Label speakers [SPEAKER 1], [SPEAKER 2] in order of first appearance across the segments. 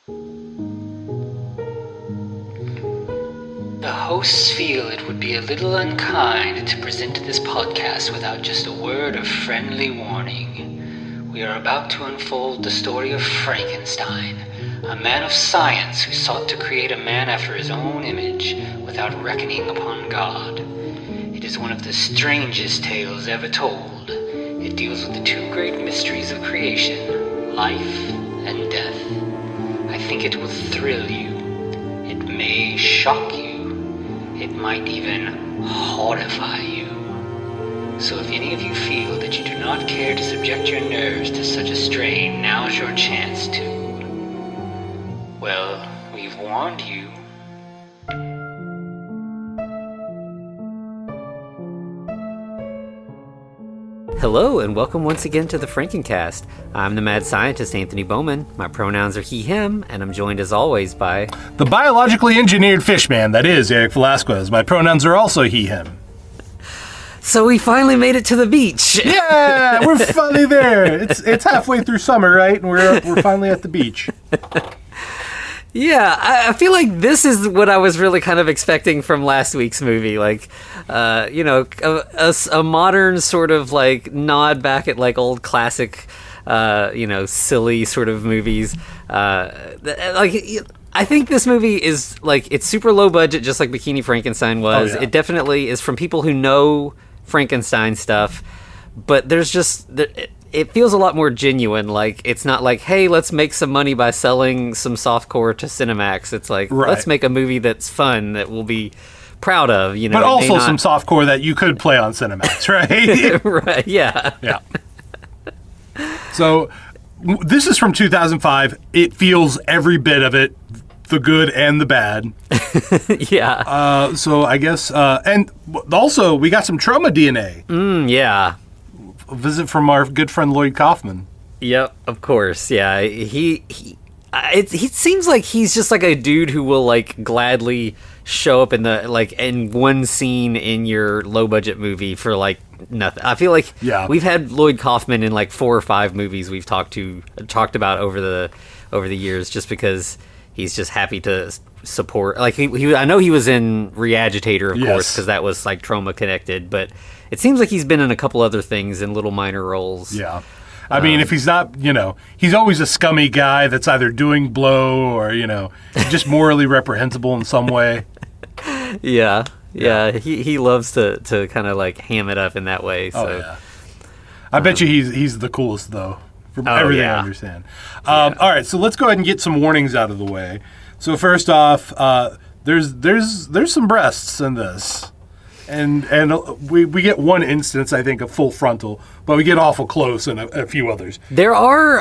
[SPEAKER 1] The hosts feel it would be a little unkind to present this podcast without just a word of friendly warning. We are about to unfold the story of Frankenstein, a man of science who sought to create a man after his own image without reckoning upon God. It is one of the strangest tales ever told. It deals with the two great mysteries of creation, life and death. I think it will thrill you. It may shock you. It might even horrify you. So if any of you feel that you do not care to subject your nerves to such a strain, now's your chance to. Well, we've warned you.
[SPEAKER 2] Hello, and welcome once again to the Frankencast. I'm the mad scientist, Anthony Bowman. My pronouns are he, him, and I'm joined as always by...
[SPEAKER 3] the biologically engineered fishman, that is Eric Velasquez. My pronouns are also he, him.
[SPEAKER 2] So we finally made it to the beach!
[SPEAKER 3] Yeah, we're finally there. It's halfway through summer, right? And we're finally at the beach.
[SPEAKER 2] Yeah, I feel like this is what I was really kind of expecting from last week's movie. Like, a modern sort of like nod back at like old classic, silly sort of movies. I think this movie is like, it's super low budget, just like Bikini Frankenstein was.
[SPEAKER 3] Oh, yeah.
[SPEAKER 2] It definitely is from people who know Frankenstein stuff, but there's just... it feels a lot more genuine. Like, it's not like, hey, let's make some money by selling some softcore to Cinemax. It's like,
[SPEAKER 3] right.
[SPEAKER 2] Let's make a movie that's fun, that we'll be proud of, you know.
[SPEAKER 3] But also some softcore that you could play on Cinemax, right?
[SPEAKER 2] Right, yeah.
[SPEAKER 3] Yeah. So, this is from 2005. It feels every bit of it, the good and the bad.
[SPEAKER 2] Yeah.
[SPEAKER 3] So, I guess, and also, we got some trauma DNA.
[SPEAKER 2] Yeah.
[SPEAKER 3] A visit from our good friend Lloyd Kaufman.
[SPEAKER 2] Yep, of course. Yeah, he seems like he's just like a dude who will like gladly show up in the like in one scene in your low budget movie for like nothing. I feel like we've had Lloyd Kaufman in like 4 or 5 movies we've talked about over the years, just because he's just happy to support. Like I know he was in Reagitator, of course, because that was like trauma connected, but it seems like he's been in a couple other things in little minor roles.
[SPEAKER 3] Yeah. I mean, if he's not, he's always a scummy guy that's either doing blow or, just morally reprehensible in some way.
[SPEAKER 2] Yeah. He loves to kind of like ham it up in that way. So.
[SPEAKER 3] Oh, yeah. I bet you he's the coolest, though, from everything I understand. All right, so let's go ahead and get some warnings out of the way. So first off, there's some breasts in this. And we get one instance, I think, of full frontal, but we get awful close in a few others.
[SPEAKER 2] There are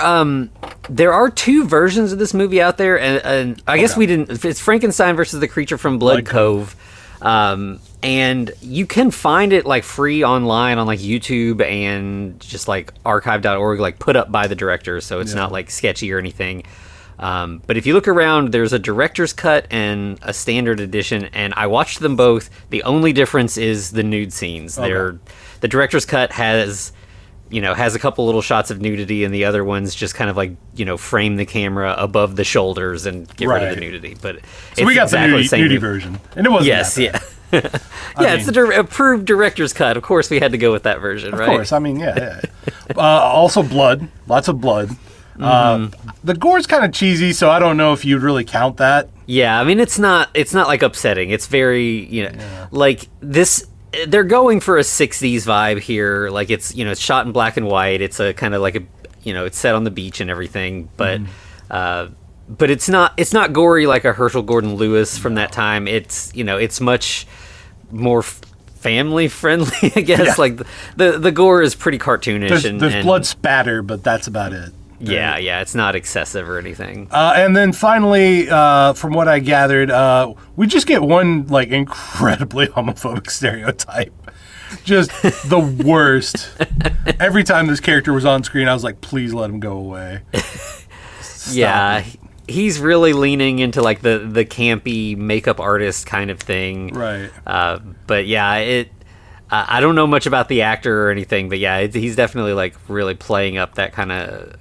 [SPEAKER 2] 2 versions of this movie out there, and I guess we didn't. It's Frankenstein versus the Creature from Blood Cove, and you can find it like free online on like YouTube and just like archive.org, like put up by the director, so it's not like sketchy or anything. But if you look around, there's a director's cut and a standard edition, and I watched them both. The only difference is the nude scenes. The director's cut has a couple little shots of nudity, and the other ones just kind of like, frame the camera above the shoulders and get rid of the nudity. But
[SPEAKER 3] so we got the nudie version, and it wasn't that bad.
[SPEAKER 2] It's the approved director's cut. Of course, we had to go with that version, right?
[SPEAKER 3] Of course. I mean, yeah. Also blood. Lots of blood. The gore's kind of cheesy, so I don't know if you'd really count that.
[SPEAKER 2] Yeah, I mean, it's not like upsetting. It's very, like this, they're going for a 60s vibe here. Like it's shot in black and white. It's a kind of like it's set on the beach and everything, but it's not gory like a Herschel Gordon Lewis from that time. It's much more family friendly, I guess. Yeah. Like the gore is pretty cartoonish.
[SPEAKER 3] There's blood spatter, but that's about it.
[SPEAKER 2] Yeah, it's not excessive or anything.
[SPEAKER 3] And then finally, from what I gathered, we just get one like incredibly homophobic stereotype. Just the worst. Every time this character was on screen, I was like, please let him go away.
[SPEAKER 2] He's really leaning into like the campy makeup artist kind of thing.
[SPEAKER 3] Right.
[SPEAKER 2] But yeah, I don't know much about the actor or anything, but yeah, he's definitely like really playing up that kind of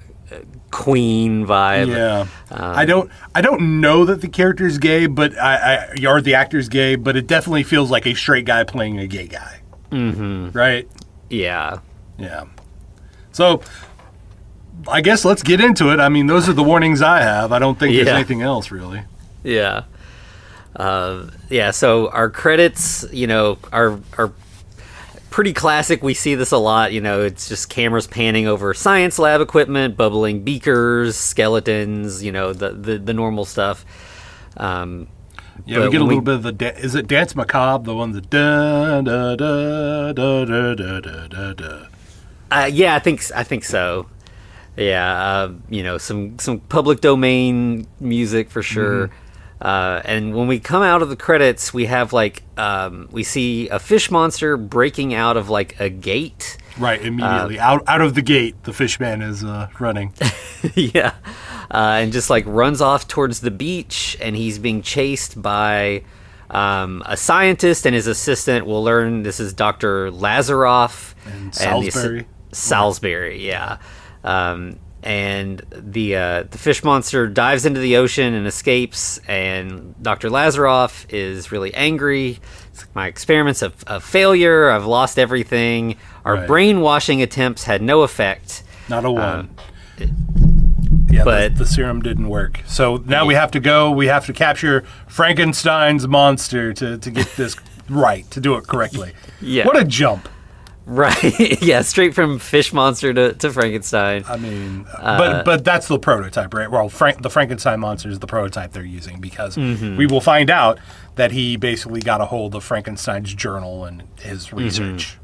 [SPEAKER 2] queen vibe.
[SPEAKER 3] Yeah, I don't know that the character's gay, but or the actor's gay, but it definitely feels like a straight guy playing a gay guy. Mm-hmm. Right?
[SPEAKER 2] Yeah.
[SPEAKER 3] Yeah. So, I guess let's get into it. I mean, those are the warnings I have. I don't think there's anything else, really.
[SPEAKER 2] Yeah. So our credits, are pretty classic. We see this a lot. It's just cameras panning over science lab equipment, bubbling beakers, skeletons, the normal stuff.
[SPEAKER 3] We get a little bit of the is it Dance Macabre, the one that da da da da da da da da.
[SPEAKER 2] I think so. Yeah, some public domain music for sure. Mm-hmm. And when we come out of the credits, we have we see a fish monster breaking out of a gate.
[SPEAKER 3] Right, immediately out of the gate, the fish man is running.
[SPEAKER 2] Yeah, and just runs off towards the beach, and he's being chased by a scientist and his assistant. We'll learn this is Dr. Lazaroff
[SPEAKER 3] and Salisbury.
[SPEAKER 2] Salisbury, yeah. And the fish monster dives into the ocean and escapes, and Dr. Lazaroff is really angry. It's my experiments of failure. I've lost everything. Our brainwashing attempts had no effect.
[SPEAKER 3] Not a one. But the serum didn't work. So now we have to go. We have to capture Frankenstein's monster to get this right, to do it correctly.
[SPEAKER 2] Yeah.
[SPEAKER 3] What a jump.
[SPEAKER 2] Right. Yeah, straight from fish monster to Frankenstein.
[SPEAKER 3] I mean, but that's the prototype, right? Well, the Frankenstein monster is the prototype they're using because we will find out that he basically got a hold of Frankenstein's journal and his research.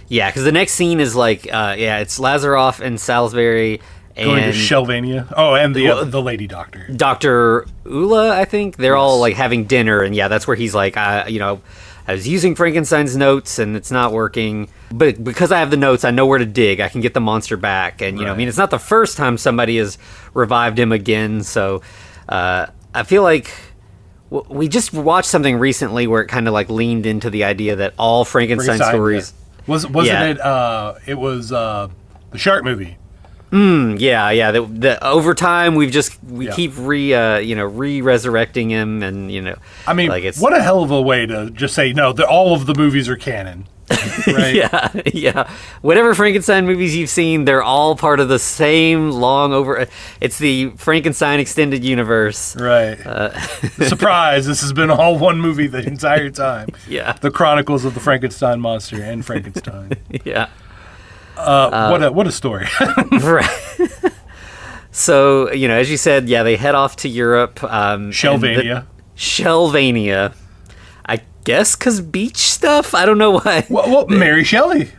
[SPEAKER 2] Yeah, because the next scene is it's Lazaroff and Salisbury
[SPEAKER 3] going to Shelvania. Oh, and the lady doctor. Dr.
[SPEAKER 2] Ula, I think. They're all having dinner, and that's where he's I was using Frankenstein's notes and it's not working, but because I have the notes, I know where to dig. I can get the monster back. And, it's not the first time somebody has revived him again. So I feel like we just watched something recently where it kind of leaned into the idea that all Frankenstein stories.
[SPEAKER 3] Yeah. Wasn't it? It was the Shark movie.
[SPEAKER 2] Yeah. Over time, we keep re-resurrecting him, and
[SPEAKER 3] I mean, what a hell of a way to just say no. All of the movies are canon. Right?
[SPEAKER 2] Yeah. Whatever Frankenstein movies you've seen, they're all part of the same It's the Frankenstein extended universe.
[SPEAKER 3] Right. Surprise! This has been all one movie the entire time.
[SPEAKER 2] Yeah.
[SPEAKER 3] The Chronicles of the Frankenstein Monster and Frankenstein.
[SPEAKER 2] Yeah.
[SPEAKER 3] What a story.
[SPEAKER 2] Right. So, as you said, they head off to Europe.
[SPEAKER 3] Shelvania.
[SPEAKER 2] Shelvania. I guess because beach stuff? I don't know why.
[SPEAKER 3] Well, Mary Shelley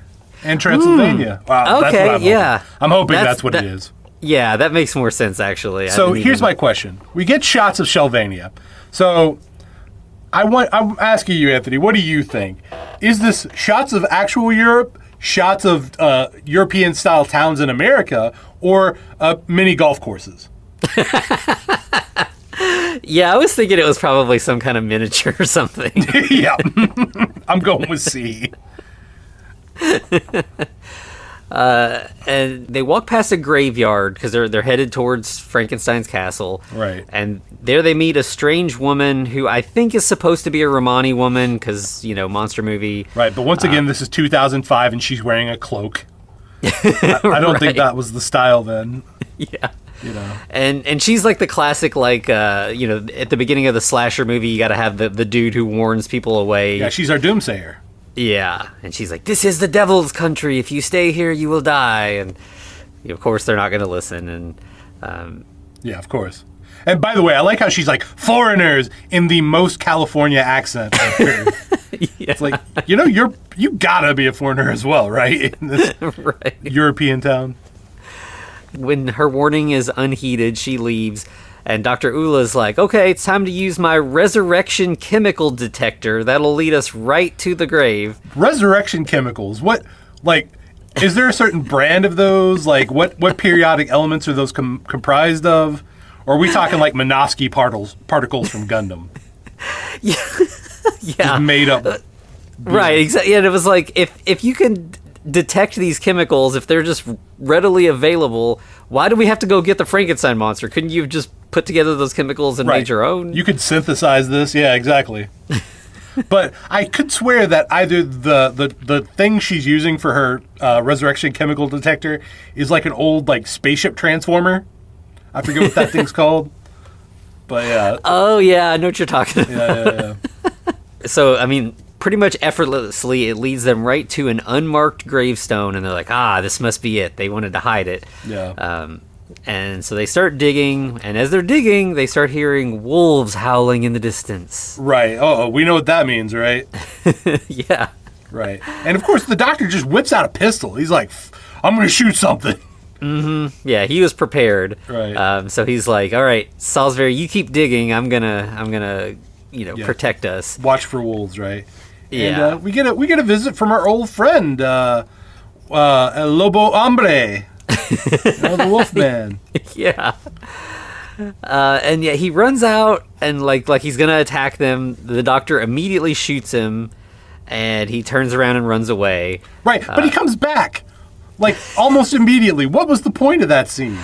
[SPEAKER 3] and Transylvania. Wow,
[SPEAKER 2] okay,
[SPEAKER 3] that's what I'm hoping that's what it is.
[SPEAKER 2] Yeah, that makes more sense, actually.
[SPEAKER 3] So here's my question. We get shots of Shelvania. So I'm asking you, Anthony, what do you think? Is this shots of actual Europe, shots of European-style towns in America, or mini golf courses?
[SPEAKER 2] Yeah, I was thinking it was probably some kind of miniature or something.
[SPEAKER 3] Yeah. I'm going with C.
[SPEAKER 2] And they walk past a graveyard because they're headed towards Frankenstein's castle.
[SPEAKER 3] Right.
[SPEAKER 2] And there they meet a strange woman who I think is supposed to be a Romani woman because, monster movie.
[SPEAKER 3] Right, but once again, this is 2005 and she's wearing a cloak. I don't think that was the style then.
[SPEAKER 2] Yeah. And she's the classic, at the beginning of the slasher movie, you got to have the dude who warns people away.
[SPEAKER 3] Yeah, she's our doomsayer.
[SPEAKER 2] Yeah, and she's like, "This is the devil's country. If you stay here, you will die." And of course, they're not going to listen. And
[SPEAKER 3] yeah, of course. And by the way, I like how she's like foreigners in the most California accent. Yeah. It's like you gotta be a foreigner as well, right? In this European town.
[SPEAKER 2] When her warning is unheeded, she leaves. And Dr. Ula's like, okay, it's time to use my resurrection chemical detector. That'll lead us right to the grave.
[SPEAKER 3] Resurrection chemicals? What, is there a certain brand of those? What periodic elements are those comprised of? Or are we talking Minovsky particles from Gundam?
[SPEAKER 2] Yeah.
[SPEAKER 3] Just made up.
[SPEAKER 2] Right, exactly. And it was if you can detect these chemicals if they're just readily available? Why do we have to go get the Frankenstein monster? Couldn't you have just put together those chemicals and made your own?
[SPEAKER 3] You could synthesize this. Yeah, exactly. But I could swear that either the thing she's using for her resurrection chemical detector is like an old like spaceship transformer. I forget what that thing's called. But yeah.
[SPEAKER 2] Oh yeah, I know what you're talking about.
[SPEAKER 3] Yeah.
[SPEAKER 2] So I mean, pretty much effortlessly, it leads them right to an unmarked gravestone, and they're like, this must be it. They wanted to hide it.
[SPEAKER 3] Yeah.
[SPEAKER 2] And so they start digging, and as they're digging, they start hearing wolves howling in the distance.
[SPEAKER 3] Right. Oh, we know what that means, right?
[SPEAKER 2] Yeah.
[SPEAKER 3] Right. And of course, the doctor just whips out a pistol. He's like, I'm going to shoot something.
[SPEAKER 2] Mm-hmm. Yeah, he was prepared.
[SPEAKER 3] Right.
[SPEAKER 2] So he's like, all right, Salisbury, you keep digging. I'm gonna, protect us.
[SPEAKER 3] Watch for wolves, right?
[SPEAKER 2] Yeah.
[SPEAKER 3] And we get a visit from our old friend, El Lobo Hombre. The Wolfman.
[SPEAKER 2] Yeah. And yeah, he runs out and like he's gonna attack them. The doctor immediately shoots him, and he turns around and runs away.
[SPEAKER 3] Right, but he comes back like almost immediately. What was the point of that scene?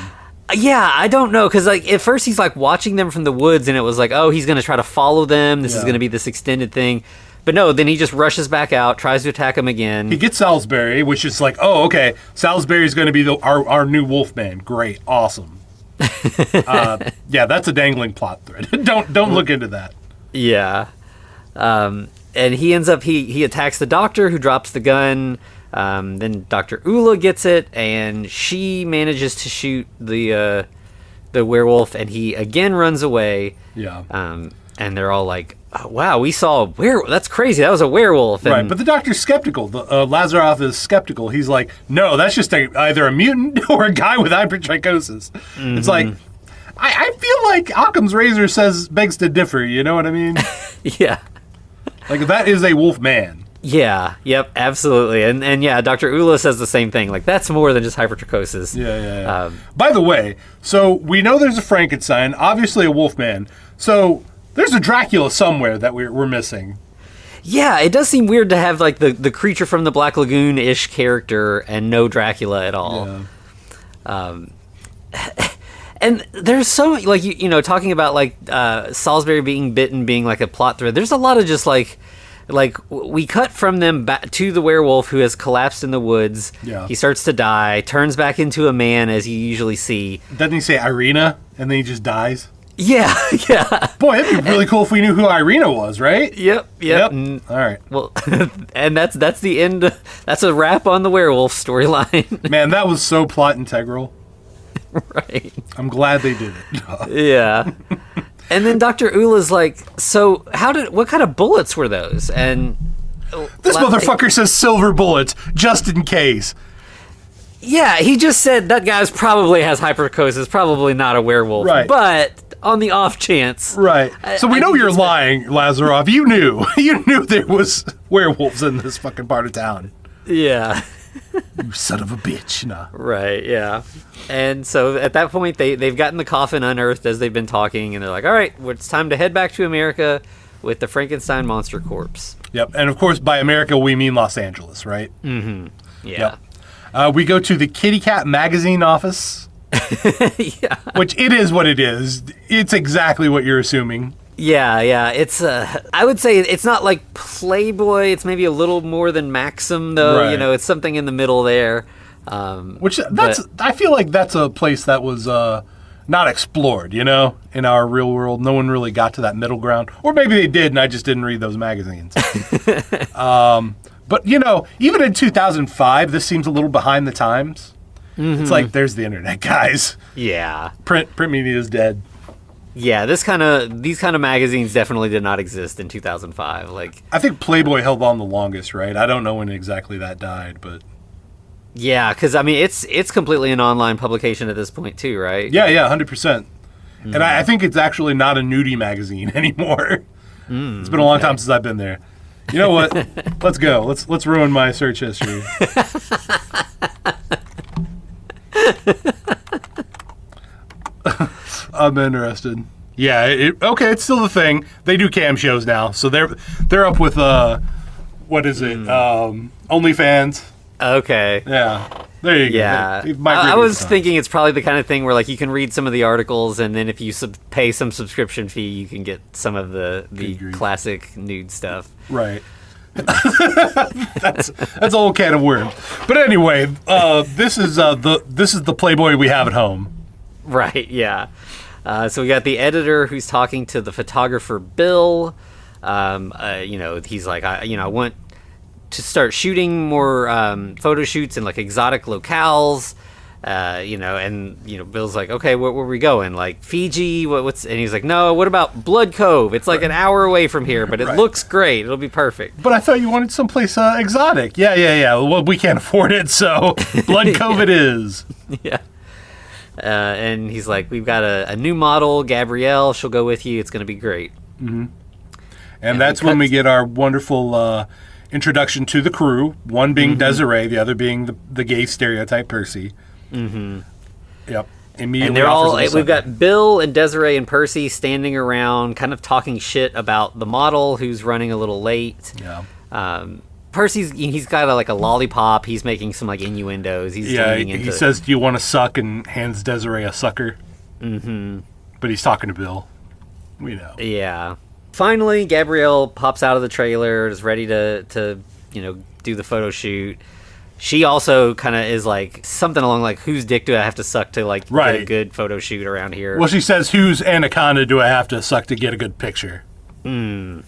[SPEAKER 2] Yeah, I don't know, because like at first he's like watching them from the woods, and it was like, oh, he's gonna try to follow them. This is gonna be this extended thing. But no, then he just rushes back out, tries to attack him again.
[SPEAKER 3] He gets Salisbury, which is like, oh, okay, Salisbury's going to be our new Wolfman. Great, awesome. Yeah, that's a dangling plot thread. don't look into that.
[SPEAKER 2] Yeah, and he ends up he attacks the doctor, who drops the gun. Then Dr. Ula gets it, and she manages to shoot the werewolf, and he again runs away.
[SPEAKER 3] Yeah.
[SPEAKER 2] And they're all like, oh, wow, we saw a werewolf. That's crazy. That was a werewolf. And
[SPEAKER 3] right, but the doctor's skeptical. Lazaroff is skeptical. He's like, no, that's just either a mutant or a guy with hypertrichosis. Mm-hmm. It's like, I feel like Occam's razor begs to differ. You know what I mean?
[SPEAKER 2] Yeah.
[SPEAKER 3] Like, that is a wolf man.
[SPEAKER 2] Yeah, yep, absolutely. And yeah, Dr. Ula says the same thing. Like, that's more than just hypertrichosis.
[SPEAKER 3] Yeah. By the way, so we know there's a Frankenstein, obviously a wolf man. So there's a Dracula somewhere that we're missing.
[SPEAKER 2] Yeah, it does seem weird to have like the creature from the Black Lagoon-ish character and no Dracula at all. Yeah. And there's so like talking about like Salisbury being bitten being like a plot thread. There's a lot of just like we cut from them back to the werewolf who has collapsed in the woods.
[SPEAKER 3] Yeah.
[SPEAKER 2] He starts to die, turns back into a man as you usually see.
[SPEAKER 3] Doesn't he say Irina and then he just dies?
[SPEAKER 2] Yeah.
[SPEAKER 3] Boy, it'd be really cool if we knew who Irina was, right?
[SPEAKER 2] Yep.
[SPEAKER 3] All right.
[SPEAKER 2] Well, and that's the end. That's a wrap on the werewolf storyline.
[SPEAKER 3] Man, that was so plot integral.
[SPEAKER 2] Right.
[SPEAKER 3] I'm glad they did it.
[SPEAKER 2] Yeah. And then Dr. Ula's like, so what kind of bullets were those? And
[SPEAKER 3] this motherfucker says silver bullets, just in case.
[SPEAKER 2] Yeah, he just said that guy probably has hypertrichosis, probably not a werewolf.
[SPEAKER 3] Right.
[SPEAKER 2] But on the off chance.
[SPEAKER 3] Right. So we know you're lying, Lazaroff. You knew there was werewolves in this fucking part of town.
[SPEAKER 2] Yeah.
[SPEAKER 3] You son of a bitch. Nah.
[SPEAKER 2] Right, yeah. And so at that point, they've gotten the coffin unearthed as they've been talking, and they're like, all right, well, it's time to head back to America with the Frankenstein monster corpse.
[SPEAKER 3] Yep. And of course, by America, we mean Los Angeles, right?
[SPEAKER 2] Mm-hmm. Yeah.
[SPEAKER 3] Yep. We go to the Kitty Cat magazine office.
[SPEAKER 2] Yeah.
[SPEAKER 3] Which it is what it is. It's exactly what you're assuming.
[SPEAKER 2] Yeah. It's I would say it's not like Playboy. It's maybe a little more than Maxim, though.
[SPEAKER 3] Right.
[SPEAKER 2] It's something in the middle there.
[SPEAKER 3] I feel like that's a place that was not explored, in our real world. No one really got to that middle ground. Or maybe they did, and I just didn't read those magazines. But, even in 2005, this seems a little behind the times. Mm-hmm. It's like, there's the internet, guys.
[SPEAKER 2] Yeah.
[SPEAKER 3] Print media is dead.
[SPEAKER 2] Yeah, these kind of magazines definitely did not exist in 2005. Like,
[SPEAKER 3] I think Playboy held on the longest, right? I don't know when exactly that died, but
[SPEAKER 2] yeah, because I mean it's completely an online publication at this point too, right?
[SPEAKER 3] Yeah, 100%. Mm-hmm. And I think it's actually not a nudie magazine anymore. It's been a long time since I've been there. You know what? Let's go. Let's ruin my search history. I'm interested. Yeah, okay, it's still the thing. They do cam shows now, so they're up with what is it? OnlyFans.
[SPEAKER 2] Okay.
[SPEAKER 3] Yeah. There you go.
[SPEAKER 2] Yeah. I was thinking it's probably the kind of thing where like you can read some of the articles, and then if you pay some subscription fee, you can get some of the classic nude stuff.
[SPEAKER 3] Right. that's a whole can of worms. But anyway, this is the Playboy we have at home.
[SPEAKER 2] Right. Yeah. So we got the editor who's talking to the photographer Bill. He's like, I want to start shooting more photo shoots in like exotic locales. Bill's like, okay, where are we going? Like Fiji? And he's like, no, what about Blood Cove? It's like an hour away from here, but it looks great. It'll be perfect.
[SPEAKER 3] But I thought you wanted someplace exotic. Yeah. Well, we can't afford it, so Blood Cove it is.
[SPEAKER 2] Yeah. And he's like, we've got a new model, Gabrielle. She'll go with you. It's going to be great.
[SPEAKER 3] Mm-hmm. And that's when we get our wonderful introduction to the crew. One being Desiree, the other being the gay stereotype Percy.
[SPEAKER 2] Mm-hmm.
[SPEAKER 3] Yep. Immediately,
[SPEAKER 2] and they're all. We've got Bill and Desiree and Percy standing around, kind of talking shit about the model who's running a little late.
[SPEAKER 3] Yeah.
[SPEAKER 2] He's got a lollipop. He's making some like innuendos. He
[SPEAKER 3] says, "Do you want to suck?" and hands Desiree a sucker.
[SPEAKER 2] Mm-hmm.
[SPEAKER 3] But he's talking to Bill. We know.
[SPEAKER 2] Yeah. Finally, Gabrielle pops out of the trailer, is ready to do the photo shoot. She also kind of is like something along like, whose dick do I have to suck to get a good photo shoot around here?
[SPEAKER 3] Well, she says, whose anaconda do I have to suck to get a good picture?
[SPEAKER 2] Hmm.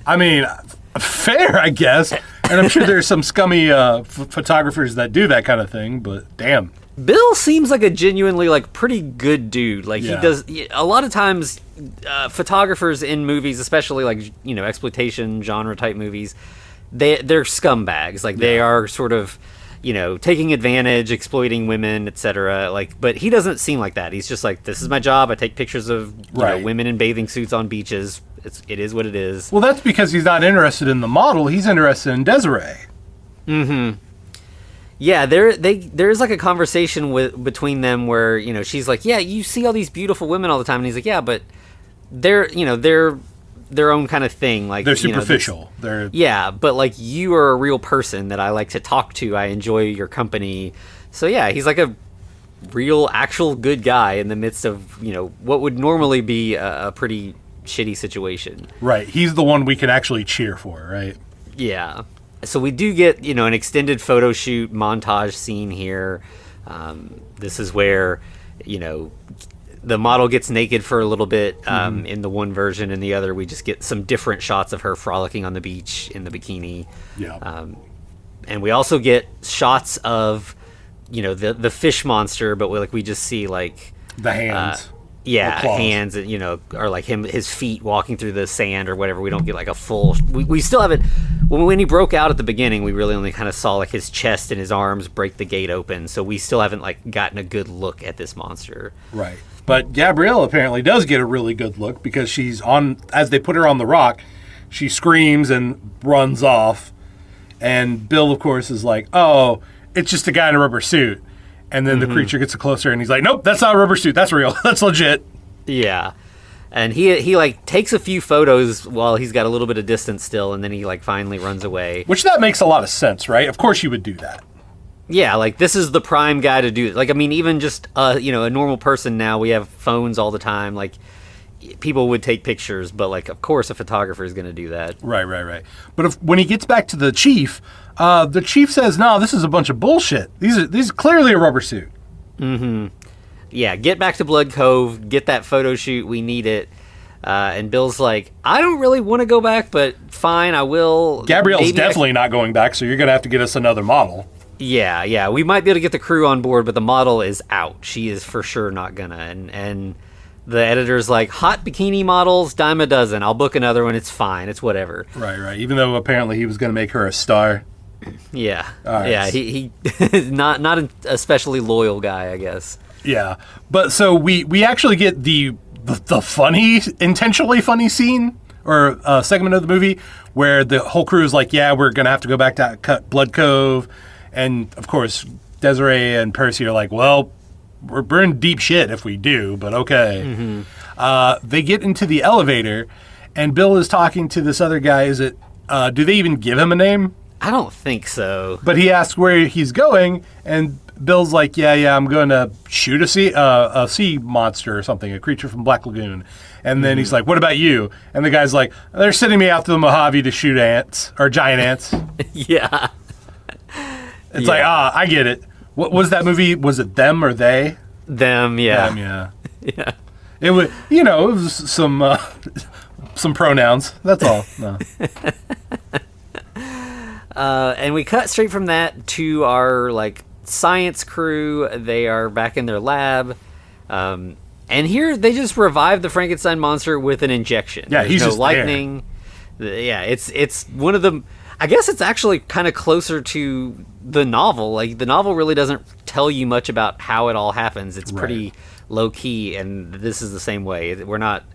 [SPEAKER 3] I mean, fair, I guess. And I'm sure there's some scummy photographers that do that kind of thing, but damn.
[SPEAKER 2] Bill seems like a genuinely pretty good dude. He does a lot of times. Photographers in movies, especially exploitation genre type movies, they're scumbags. They are sort of taking advantage, exploiting women, etc. But he doesn't seem like that. He's just like, this is my job. I take pictures of women in bathing suits on beaches. It is what it is.
[SPEAKER 3] Well, that's because he's not interested in the model. He's interested in Desiree.
[SPEAKER 2] Mm-hmm. Yeah, there's a conversation between them where she's like, yeah, you see all these beautiful women all the time, and he's like, yeah, but they're their own kind of thing.
[SPEAKER 3] They're superficial.
[SPEAKER 2] But you are a real person that I like to talk to. I enjoy your company. So yeah, he's like a real, actual good guy in the midst of what would normally be a pretty shitty situation.
[SPEAKER 3] Right. He's the one we can actually cheer for, right?
[SPEAKER 2] Yeah. So we do get an extended photo shoot montage scene here. This is where the model gets naked for a little bit in the one version, and the other we just get some different shots of her frolicking on the beach in the bikini.
[SPEAKER 3] Yeah.
[SPEAKER 2] And we also get shots of the fish monster, but we just see
[SPEAKER 3] the hands.
[SPEAKER 2] Hands, and or his feet walking through the sand or whatever. We don't get a full. We still haven't. When he broke out at the beginning, we really only kind of saw his chest and his arms break the gate open. So we still haven't gotten a good look at this monster.
[SPEAKER 3] Right. But Gabrielle apparently does get a really good look because she's as they put her on the rock, she screams and runs off. And Bill, of course, is like, oh, it's just a guy in a rubber suit. And then the creature gets closer and he's like, nope, that's not a rubber suit. That's real. That's legit.
[SPEAKER 2] Yeah. And he takes a few photos while he's got a little bit of distance still, and then he finally runs away.
[SPEAKER 3] Which that makes a lot of sense, right? Of course you would do that.
[SPEAKER 2] Yeah, this is the prime guy to do it. Even just a normal person now, we have phones all the time. People would take pictures, but of course a photographer is going to do that.
[SPEAKER 3] Right. But when he gets back to the chief says, no, this is a bunch of bullshit. These are clearly a rubber suit.
[SPEAKER 2] Mm-hmm. Yeah, get back to Blood Cove, get that photo shoot, we need it. And Bill's like, I don't really want to go back, but fine, I will.
[SPEAKER 3] Gabrielle's definitely not going back, so you're going to have to get us another model.
[SPEAKER 2] Yeah, we might be able to get the crew on board, but the model is out. She is for sure not gonna. And the editor's like, hot bikini models, dime a dozen. I'll book another one. It's fine. It's whatever.
[SPEAKER 3] Right. Even though apparently he was going to make her a star.
[SPEAKER 2] Yeah.
[SPEAKER 3] Right.
[SPEAKER 2] Yeah. He not an especially loyal guy, I guess.
[SPEAKER 3] Yeah. But so we actually get the funny, intentionally funny scene or segment of the movie where the whole crew is like, yeah, we're going to have to go back to Blood Cove. And, of course, Desiree and Percy are like, well, we're in deep shit if we do, but okay.
[SPEAKER 2] Mm-hmm.
[SPEAKER 3] They get into the elevator, and Bill is talking to this other guy. Do they even give him a name?
[SPEAKER 2] I don't think so.
[SPEAKER 3] But he asks where he's going, and Bill's like, yeah, I'm going to shoot a sea monster or something, a creature from Black Lagoon. And then he's like, what about you? And the guy's like, they're sending me out to the Mojave to shoot ants, or giant ants.
[SPEAKER 2] Yeah.
[SPEAKER 3] It's like, I get it. What was that movie? Was it Them or They?
[SPEAKER 2] Them, yeah.
[SPEAKER 3] Them, yeah.
[SPEAKER 2] Yeah.
[SPEAKER 3] It was, it was some pronouns. That's all. No.
[SPEAKER 2] And we cut straight from that to our science crew. They are back in their lab, and here they just revive the Frankenstein monster with an injection.
[SPEAKER 3] Yeah,
[SPEAKER 2] There's
[SPEAKER 3] he's
[SPEAKER 2] no
[SPEAKER 3] just
[SPEAKER 2] lightning. Yeah, it's one of the. I guess it's actually kind of closer to the novel. Like the novel really doesn't tell you much about how it all happens. It's pretty low key, and this is the same way. We're not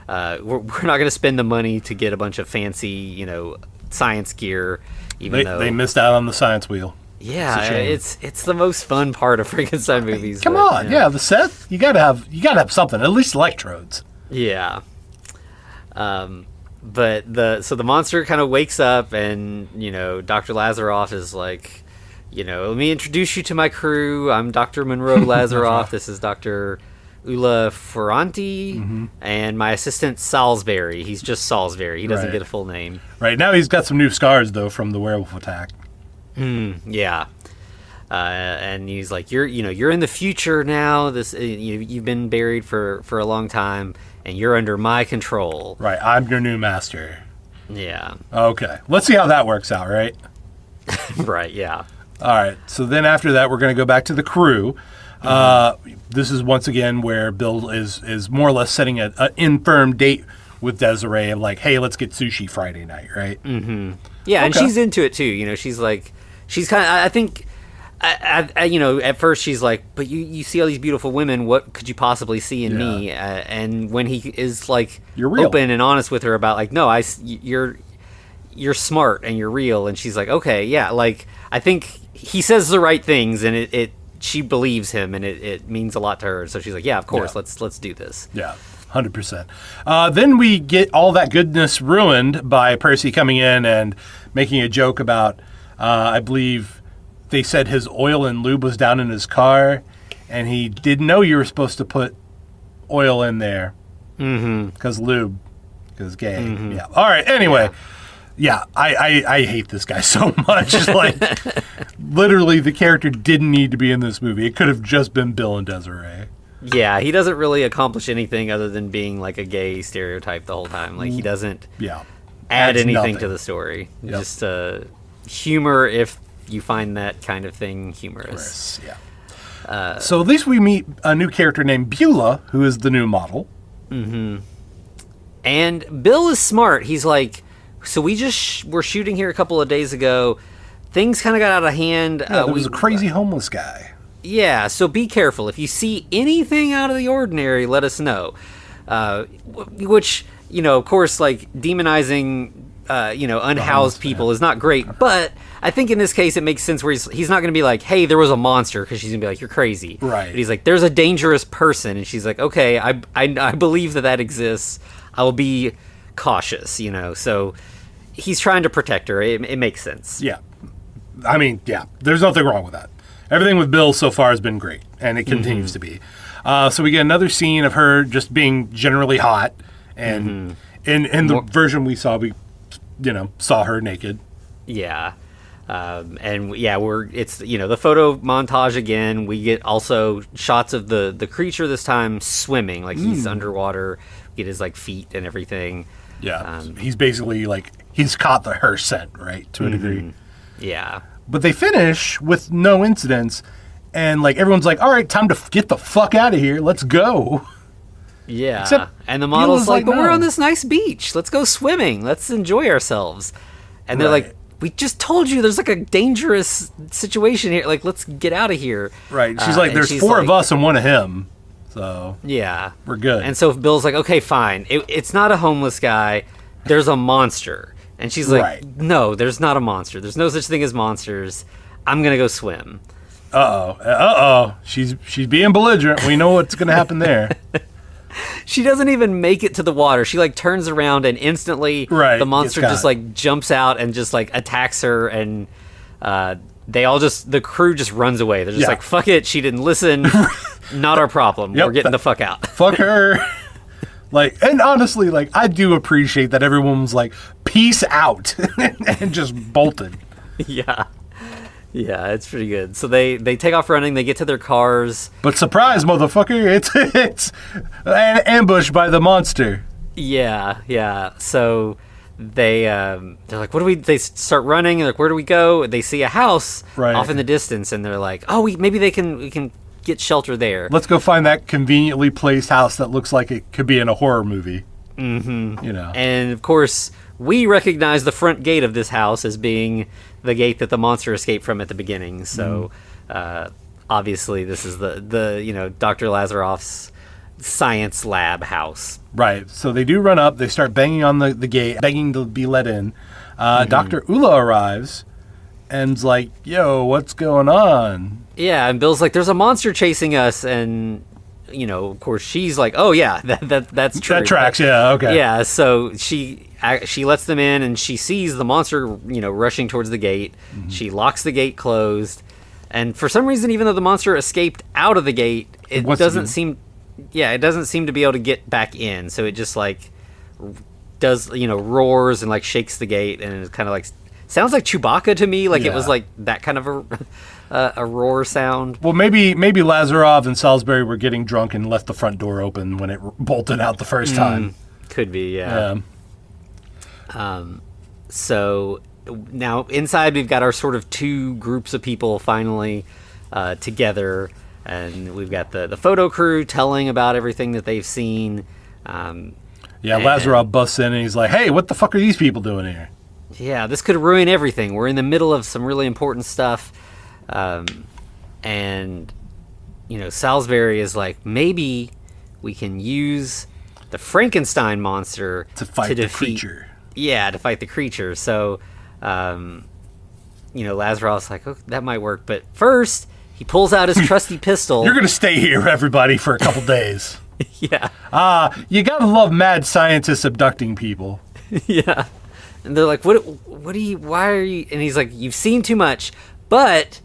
[SPEAKER 2] not going to spend the money to get a bunch of fancy science gear. Even though
[SPEAKER 3] they missed out on the science wheel.
[SPEAKER 2] Yeah, it's the most fun part of Frankenstein movies.
[SPEAKER 3] Come on, the set. You gotta have something, at least electrodes.
[SPEAKER 2] Yeah. But the monster kind of wakes up, and Dr. Lazaroff is like, let me introduce you to my crew. I'm Dr. Monroe Lazaroff. This is Dr. Ula Ferranti, and my assistant Salisbury. He's just Salisbury. He doesn't get a full name.
[SPEAKER 3] Right now, he's got some new scars though from the werewolf attack.
[SPEAKER 2] Yeah. And he's like, you're in the future now. You've been buried for a long time, and you're under my control.
[SPEAKER 3] Right, I'm your new master.
[SPEAKER 2] Yeah.
[SPEAKER 3] Okay, let's see how that works out. Right.
[SPEAKER 2] Right. Yeah.
[SPEAKER 3] All right. So then after that, we're going to go back to the crew. This is once again where Bill is more or less setting an infirm date with Desiree of like, hey, let's get sushi Friday night, right?
[SPEAKER 2] Mm-hmm. Yeah, and she's into it too. She's like, she's kind of. I think, at first she's like, but you see all these beautiful women. What could you possibly see in me? And when he is like open and honest with her about like, no, you're smart and you're real, and she's like, okay, yeah, like I think he says the right things, and she believes him, and it means a lot to her. So she's like, yeah, of course, let's do this.
[SPEAKER 3] Yeah, 100%. Then we get all that goodness ruined by Percy coming in and making a joke about, I believe they said his oil and lube was down in his car, and he didn't know you were supposed to put oil in there. Because lube, because gay. Yeah. All right, anyway. Yeah, I hate this guy so much. Like, literally, the character didn't need to be in this movie. It could have just been Bill and Desiree.
[SPEAKER 2] Yeah, he doesn't really accomplish anything other than being like a gay stereotype the whole time. Like, he doesn't add anything to the story. Yep. Just humor if you find that kind of thing humorous.
[SPEAKER 3] Yeah. So at least we meet a new character named Beulah, who is the new model.
[SPEAKER 2] And Bill is smart. He's like, so we just were shooting here a couple of days ago. Things kind of got out of hand.
[SPEAKER 3] Yeah, there was a crazy homeless guy.
[SPEAKER 2] Yeah, so be careful. If you see anything out of the ordinary, let us know. Which, of course, like demonizing, unhoused people is not great. But I think in this case it makes sense where he's not going to be like, hey, there was a monster, because she's going to be like, you're crazy.
[SPEAKER 3] Right.
[SPEAKER 2] But he's like, there's a dangerous person. And she's like, okay, I believe that exists. I will be cautious, So he's trying to protect her. It makes sense.
[SPEAKER 3] Yeah. I mean, yeah, there's nothing wrong with that. Everything with Bill so far has been great, and it continues to be. So we get another scene of her just being generally hot, and in the version we saw, we saw her naked.
[SPEAKER 2] Yeah. It's the photo montage again. We get also shots of the creature this time swimming, like he's underwater. We get his like feet and everything.
[SPEAKER 3] Yeah, he's basically like he's caught her scent, right, to a degree.
[SPEAKER 2] Yeah,
[SPEAKER 3] but they finish with no incidents, and like everyone's like, "All right, time to get the fuck out of here. Let's go."
[SPEAKER 2] Yeah,
[SPEAKER 3] except
[SPEAKER 2] and the model's like, "But
[SPEAKER 3] no.
[SPEAKER 2] we're on this nice beach. Let's go swimming. Let's enjoy ourselves." And they're like, "We just told you there's like a dangerous situation here. Like, let's get out of here."
[SPEAKER 3] Right. She's like, "There's four of us and one of him." So
[SPEAKER 2] yeah,
[SPEAKER 3] we're good.
[SPEAKER 2] And so Bill's like, okay, fine. It's not a homeless guy. There's a monster. And she's like, no, there's not a monster. There's no such thing as monsters. I'm gonna go swim.
[SPEAKER 3] She's being belligerent. We know what's gonna happen there.
[SPEAKER 2] She doesn't even make it to the water. She like turns around and instantly
[SPEAKER 3] Right,
[SPEAKER 2] the monster
[SPEAKER 3] gets
[SPEAKER 2] just
[SPEAKER 3] caught.
[SPEAKER 2] like jumps out and just like attacks her, and the crew just runs away. They're just
[SPEAKER 3] Yeah.
[SPEAKER 2] like, fuck it, she didn't listen. Not our problem.
[SPEAKER 3] Yep.
[SPEAKER 2] We're getting the fuck out.
[SPEAKER 3] Fuck her. Like, and honestly, like, I do appreciate that everyone was like, peace out, and just bolted.
[SPEAKER 2] Yeah. Yeah, it's pretty good. So they take off running, they get to their cars.
[SPEAKER 3] But surprise, motherfucker, it's an ambush by the monster.
[SPEAKER 2] Yeah. So they're like, what do we? They start running. They're like, where do we go? They see a house off in the distance, and they're like, oh, maybe we can get shelter there.
[SPEAKER 3] Let's go find that conveniently placed house that looks like it could be in a horror movie. Mm-hmm. You know.
[SPEAKER 2] And of course, we recognize the front gate of this house as being the gate that the monster escaped from at the beginning. So obviously, this is the Dr. Lazaroff's science lab house.
[SPEAKER 3] Right. So they do run up. They start banging on the gate, begging to be let in. Dr. Ula arrives and's like, yo, what's going on?
[SPEAKER 2] Yeah, and Bill's like, there's a monster chasing us, and of course she's like, oh yeah, that's true.
[SPEAKER 3] That tracks, yeah, okay.
[SPEAKER 2] Yeah, so she lets them in, and she sees the monster, rushing towards the gate. Mm-hmm. She locks the gate closed, and for some reason, even though the monster escaped out of the gate, it doesn't seem to be able to get back in. So it just like does roars and like shakes the gate, and it kind of like sounds like Chewbacca to me. Like it was like that kind of a roar sound.
[SPEAKER 3] Well, maybe Lazarov and Salisbury were getting drunk and left the front door open when it bolted out the first time.
[SPEAKER 2] Could be, yeah. So now inside we've got our sort of two groups of people finally together, and we've got the photo crew telling about everything that they've seen.
[SPEAKER 3] Lazarov busts in and he's like, hey, what the fuck are these people doing here?
[SPEAKER 2] Yeah, this could ruin everything. We're in the middle of some really important stuff. And Salisbury is like, maybe we can use the Frankenstein monster
[SPEAKER 3] to fight the creature.
[SPEAKER 2] Yeah, to fight the creature. So, Lazarov's like, oh, that might work. But first, he pulls out his trusty pistol.
[SPEAKER 3] You're going to stay here, everybody, for a couple days.
[SPEAKER 2] Yeah.
[SPEAKER 3] You got to love mad scientists abducting people.
[SPEAKER 2] Yeah. And they're like, why are you, and he's like, you've seen too much, but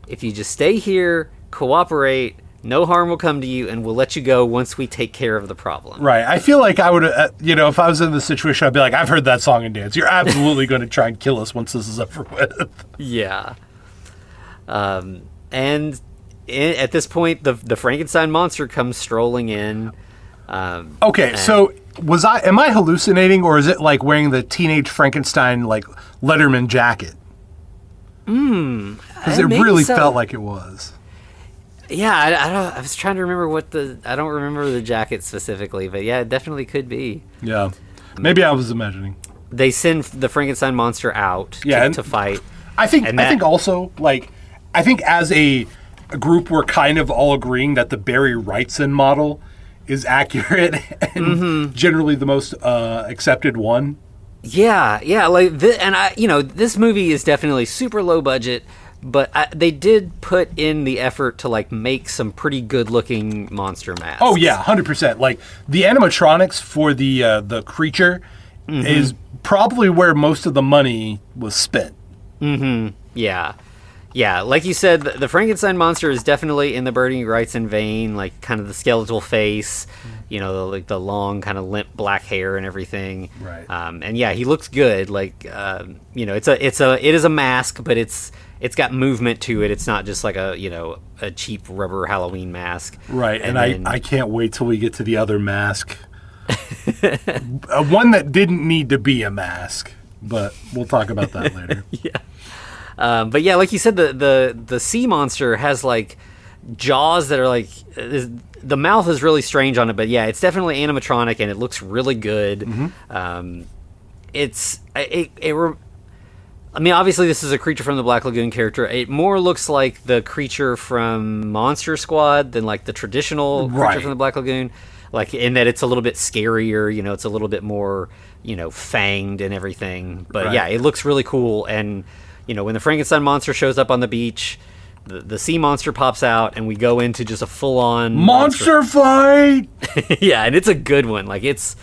[SPEAKER 2] if you just stay here, cooperate, no harm will come to you, and we'll let you go once we take care of the problem.
[SPEAKER 3] Right. I feel like I would, if I was in this situation, I'd be like, I've heard that song and dance. You're absolutely going to try and kill us once this is over with. Yeah.
[SPEAKER 2] And at this point, the Frankenstein monster comes strolling in.
[SPEAKER 3] So am I hallucinating, or is it like wearing the teenage Frankenstein like Letterman jacket? Because it really felt like it was.
[SPEAKER 2] Yeah, I was trying to remember I don't remember the jacket specifically, but yeah, it definitely could be.
[SPEAKER 3] Yeah, maybe I was imagining.
[SPEAKER 2] They send the Frankenstein monster out to fight.
[SPEAKER 3] I think also, like, I think as a group, we're kind of all agreeing that the Barry Wrightson model is accurate and generally the most accepted one.
[SPEAKER 2] Yeah, like this movie is definitely super low budget, but they did put in the effort to like make some pretty good looking monster masks.
[SPEAKER 3] Oh yeah, 100%. Like the animatronics for the creature is probably where most of the money was spent.
[SPEAKER 2] Yeah, like you said, the Frankenstein monster is definitely in the Bernie Wrightson vein, like kind of the skeletal face, the long kind of limp black hair and everything.
[SPEAKER 3] Right.
[SPEAKER 2] And yeah, he looks good. Like, it is a mask, but it's got movement to it. It's not just like a cheap rubber Halloween mask.
[SPEAKER 3] Right. And I can't wait till we get to the other mask. One that didn't need to be a mask, but we'll talk about that later.
[SPEAKER 2] Yeah. But yeah, like you said, the sea monster has like jaws that are like, the mouth is really strange on it, but yeah, it's definitely animatronic and it looks really good. Obviously this is a Creature from the Black Lagoon character. It more looks like the creature from Monster Squad than like the traditional Creature from the Black Lagoon. Like in that it's a little bit scarier, it's a little bit more, fanged and everything. But yeah, it looks really cool. And when the Frankenstein monster shows up on the beach, the sea monster pops out, and we go into just a full-on
[SPEAKER 3] monster fight.
[SPEAKER 2] Yeah, and it's a good one. Like it's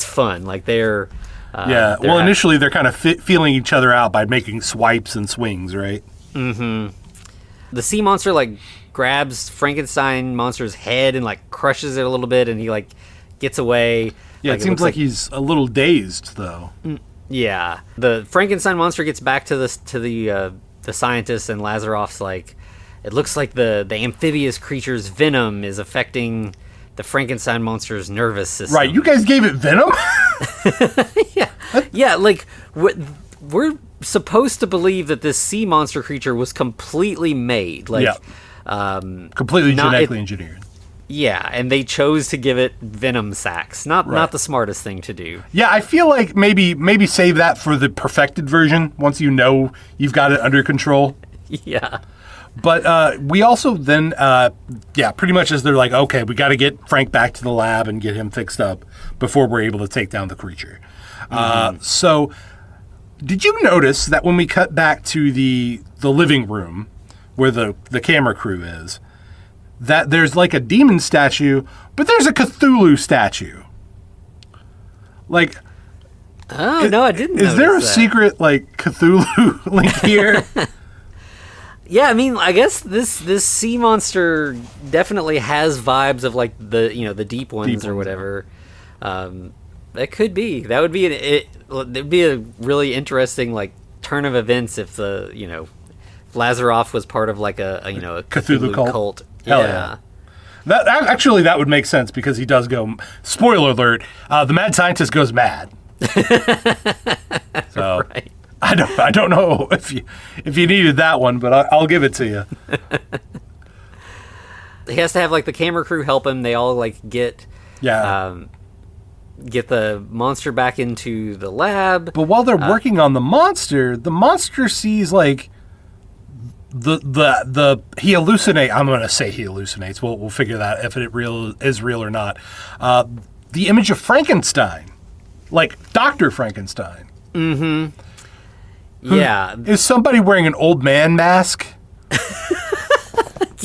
[SPEAKER 2] fun. Like they're
[SPEAKER 3] well, initially they're kind of feeling each other out by making swipes and swings, right?
[SPEAKER 2] Mm-hmm. The sea monster like grabs Frankenstein monster's head and like crushes it a little bit, and he like gets away.
[SPEAKER 3] Yeah, it seems like he's a little dazed though.
[SPEAKER 2] Yeah, the Frankenstein monster gets back to the scientists, and Lazaroff's like, it looks like the amphibious creature's venom is affecting the Frankenstein monster's nervous system.
[SPEAKER 3] Right, you guys gave it venom?
[SPEAKER 2] Yeah, like we're supposed to believe that this sea monster creature was completely made, like
[SPEAKER 3] completely genetically engineered.
[SPEAKER 2] Yeah, and they chose to give it venom sacs. Not the smartest thing to do.
[SPEAKER 3] Yeah, I feel like maybe save that for the perfected version once you know you've got it under control.
[SPEAKER 2] Yeah.
[SPEAKER 3] But we also then, pretty much as they're like, okay, we got to get Frank back to the lab and get him fixed up before we're able to take down the creature. So did you notice that when we cut back to the living room where the camera crew is, that there's like a demon statue, but there's a Cthulhu statue? Like,
[SPEAKER 2] no, I didn't.
[SPEAKER 3] Is there a secret like Cthulhu link here?
[SPEAKER 2] Yeah, I mean, I guess this sea monster definitely has vibes of like the deep ones or whatever. That could be. That would be it'd be a really interesting like turn of events if Lazaroff was part of like a
[SPEAKER 3] Cthulhu cult.
[SPEAKER 2] Yeah.
[SPEAKER 3] That would make sense because he does go. Spoiler alert: the mad scientist goes mad. So
[SPEAKER 2] right.
[SPEAKER 3] I don't know if you needed that one, but I'll give it to you.
[SPEAKER 2] He has to have like the camera crew help him. They all like get the monster back into the lab.
[SPEAKER 3] But while they're working on the monster sees like he hallucinate. I'm going to say he hallucinates. We'll figure that if it is real or not. The image of Frankenstein, like Dr. Frankenstein.
[SPEAKER 2] Mm-hmm. Yeah.
[SPEAKER 3] Is somebody wearing an old man mask?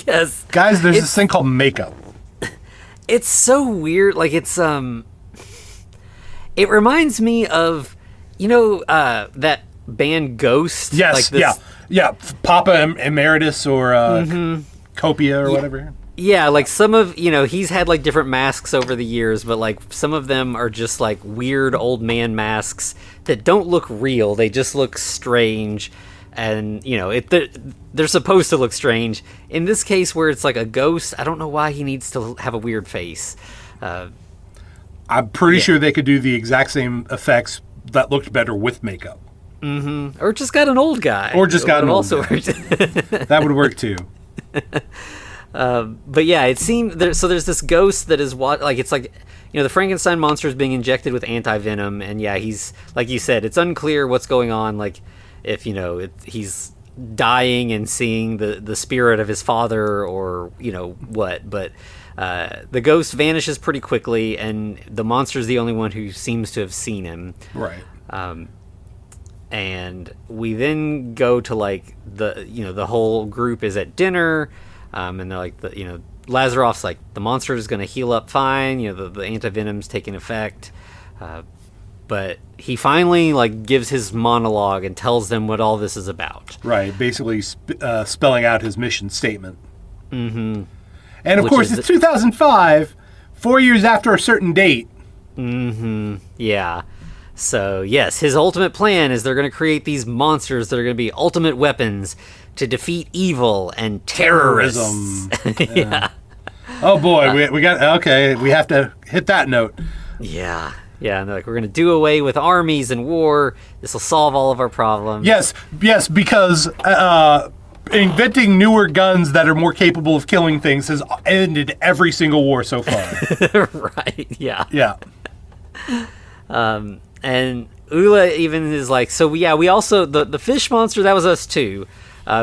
[SPEAKER 2] Yes.
[SPEAKER 3] Guys, there's this thing called makeup.
[SPEAKER 2] It's so weird. Like it reminds me of, that band Ghost.
[SPEAKER 3] Yes.
[SPEAKER 2] Like this,
[SPEAKER 3] yeah. Papa Emeritus or Copia or whatever.
[SPEAKER 2] Yeah, like some of, he's had like different masks over the years, but like some of them are just like weird old man masks that don't look real. They just look strange. And, they're supposed to look strange. In this case where it's like a ghost, I don't know why he needs to have a weird face.
[SPEAKER 3] I'm pretty sure they could do the exact same effects that looked better with makeup.
[SPEAKER 2] Mm-hmm. Or just got an old guy.
[SPEAKER 3] Or just got an old guy. That would work too.
[SPEAKER 2] But yeah, it seemed there's this ghost that is the Frankenstein monster is being injected with anti-venom, and yeah, he's like you said, it's unclear what's going on, like if he's dying and seeing the spirit of his father or what, but the ghost vanishes pretty quickly, and the monster's the only one who seems to have seen him.
[SPEAKER 3] Right.
[SPEAKER 2] And we then go to like the whole group is at dinner. And they're like, Lazaroff's like, the monster is going to heal up fine. The antivenom's taking effect. But he finally like gives his monologue and tells them what all this is about.
[SPEAKER 3] Right. Basically spelling out his mission statement.
[SPEAKER 2] Mm-hmm.
[SPEAKER 3] And of course, it's 2005, 4 years after a certain date.
[SPEAKER 2] Mm-hmm. Yeah. So yes, his ultimate plan is they're going to create these monsters that are going to be ultimate weapons to defeat evil and terrorism. Yeah.
[SPEAKER 3] Oh boy, we have to hit that note.
[SPEAKER 2] Yeah, and they're like, we're going to do away with armies and war. This will solve all of our problems.
[SPEAKER 3] Yes, because inventing newer guns that are more capable of killing things has ended every single war so far.
[SPEAKER 2] Right, yeah.
[SPEAKER 3] Yeah.
[SPEAKER 2] And Ula even is like, so yeah, we also, the fish monster, that was us too.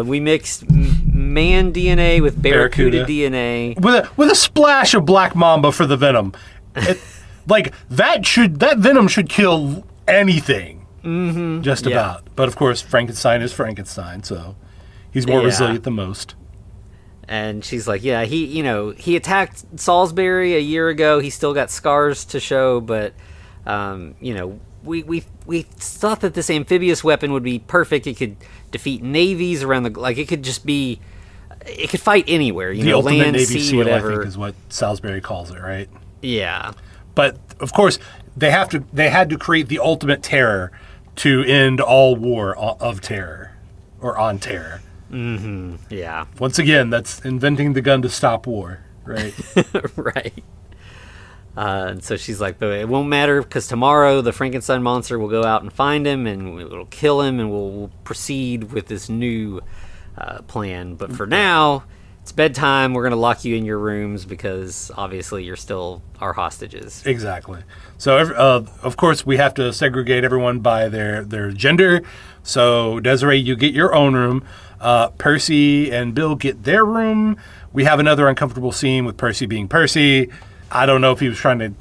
[SPEAKER 2] We mixed man DNA with barracuda DNA.
[SPEAKER 3] With a splash of black mamba for the venom. That venom should kill anything.
[SPEAKER 2] Mm-hmm.
[SPEAKER 3] Just about. But of course, Frankenstein is Frankenstein, so he's more resilient than most.
[SPEAKER 2] And she's like, yeah, he attacked Salisbury a year ago. He still got scars to show, but, we thought that this amphibious weapon would be perfect. It could defeat navies around it could just be, it could fight anywhere,
[SPEAKER 3] the ultimate
[SPEAKER 2] land,
[SPEAKER 3] Navy
[SPEAKER 2] sea,
[SPEAKER 3] SEAL,
[SPEAKER 2] whatever.
[SPEAKER 3] I think, is what Salisbury calls it, right?
[SPEAKER 2] Yeah.
[SPEAKER 3] But, of course, they had to create the ultimate terror to end all war of terror, or on terror.
[SPEAKER 2] Mm-hmm. Yeah.
[SPEAKER 3] Once again, that's inventing the gun to stop war, right?
[SPEAKER 2] Right. And so she's like, but it won't matter because tomorrow the Frankenstein monster will go out and find him and it'll kill him and we'll proceed with this new plan. But for now, it's bedtime. We're going to lock you in your rooms because obviously you're still our hostages.
[SPEAKER 3] Exactly. So, of course, we have to segregate everyone by their gender. So, Desiree, you get your own room. Percy and Bill get their room. We have another uncomfortable scene with Percy being Percy. I don't know if he was trying to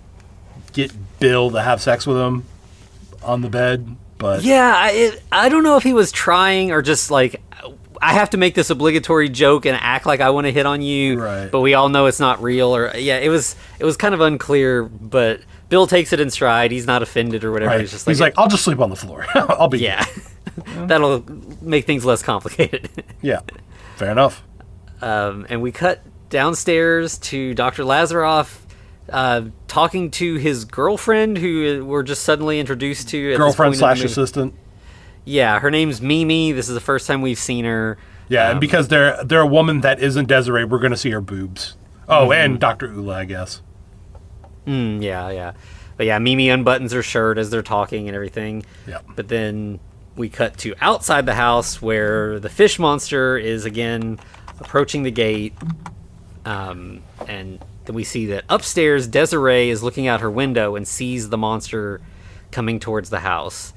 [SPEAKER 3] get Bill to have sex with him on the bed, but...
[SPEAKER 2] Yeah, I don't know if he was trying or just like, I have to make this obligatory joke and act like I want to hit on you,
[SPEAKER 3] right.
[SPEAKER 2] But we all know it's not real. Or it was kind of unclear, but Bill takes it in stride. He's not offended or whatever.
[SPEAKER 3] Right.
[SPEAKER 2] He's like,
[SPEAKER 3] I'll just sleep on the floor. I'll be
[SPEAKER 2] yeah. That'll make things less complicated.
[SPEAKER 3] Yeah, fair enough.
[SPEAKER 2] And we cut downstairs to Dr. Lazaroff talking to his girlfriend, who we're just suddenly introduced to.
[SPEAKER 3] Girlfriend / assistant.
[SPEAKER 2] Yeah, her name's Mimi. This is the first time we've seen her.
[SPEAKER 3] Yeah, and because they're a woman that isn't Desiree, we're going to see her boobs. Oh, and Dr. Ula, I guess.
[SPEAKER 2] Yeah. But yeah, Mimi unbuttons her shirt as they're talking and everything.
[SPEAKER 3] Yeah.
[SPEAKER 2] But then we cut to outside the house where the fish monster is again approaching the gate. And then we see that upstairs, Desiree is looking out her window and sees the monster coming towards the house.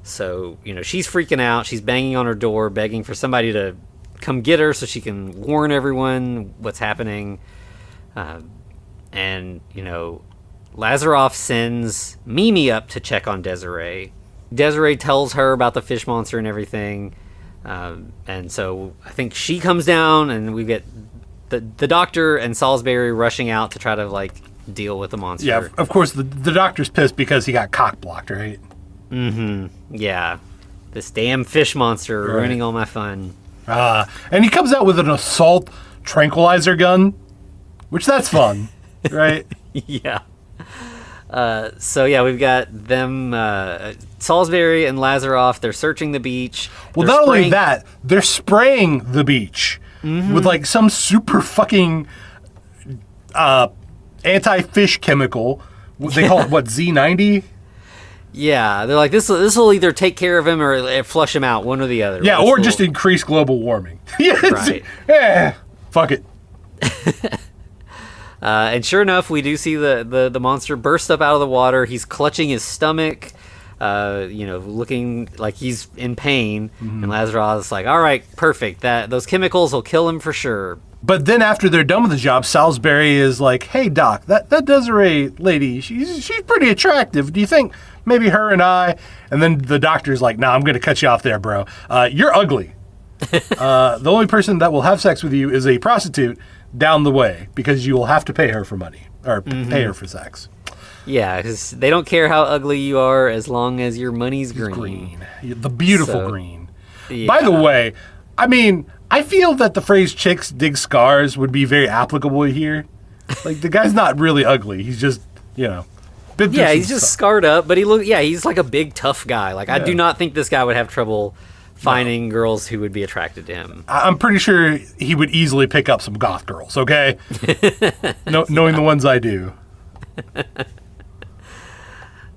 [SPEAKER 2] So, she's freaking out. She's banging on her door, begging for somebody to come get her so she can warn everyone what's happening. And Lazaroff sends Mimi up to check on Desiree. Desiree tells her about the fish monster and everything. And so I think she comes down and we get the doctor and Salisbury rushing out to try to deal with the monster.
[SPEAKER 3] Yeah, of course the doctor's pissed because he got cock blocked, right?
[SPEAKER 2] Mm-hmm. Yeah. This damn fish monster ruining all my fun.
[SPEAKER 3] And he comes out with an assault tranquilizer gun, which that's fun, right?
[SPEAKER 2] Yeah. So yeah, we've got them, Salisbury and Lazaroff. They're searching the beach.
[SPEAKER 3] Well, not only that, they're spraying the beach with some super fucking anti-fish chemical. They call it what, Z90?
[SPEAKER 2] Yeah, they're like, this will either take care of him or flush him out, one or the other.
[SPEAKER 3] Yeah, or just increase global warming.
[SPEAKER 2] Right.
[SPEAKER 3] Yeah, fuck it.
[SPEAKER 2] And sure enough, we do see the monster burst up out of the water. He's clutching his stomach, looking like he's in pain. And Lazaroff's like, all right, perfect. Those chemicals will kill him for sure.
[SPEAKER 3] But then after they're done with the job, Salisbury is like, hey, Doc, that Desiree lady, she's pretty attractive. Do you think maybe her and I? And then the doctor's like, nah, I'm going to cut you off there, bro. You're ugly. The only person that will have sex with you is a prostitute down the way because you will have to pay her for money or pay her for sex.
[SPEAKER 2] Yeah, because they don't care how ugly you are as long as your money's green.
[SPEAKER 3] The beautiful green.
[SPEAKER 2] Yeah.
[SPEAKER 3] By the way, I feel that the phrase chicks dig scars would be very applicable here. The guy's not really ugly. He's just,
[SPEAKER 2] he's just scarred up, but he's like a big tough guy. I do not think this guy would have trouble finding girls who would be attracted to him. I'm
[SPEAKER 3] pretty sure he would easily pick up some goth girls, okay? Knowing the ones I do.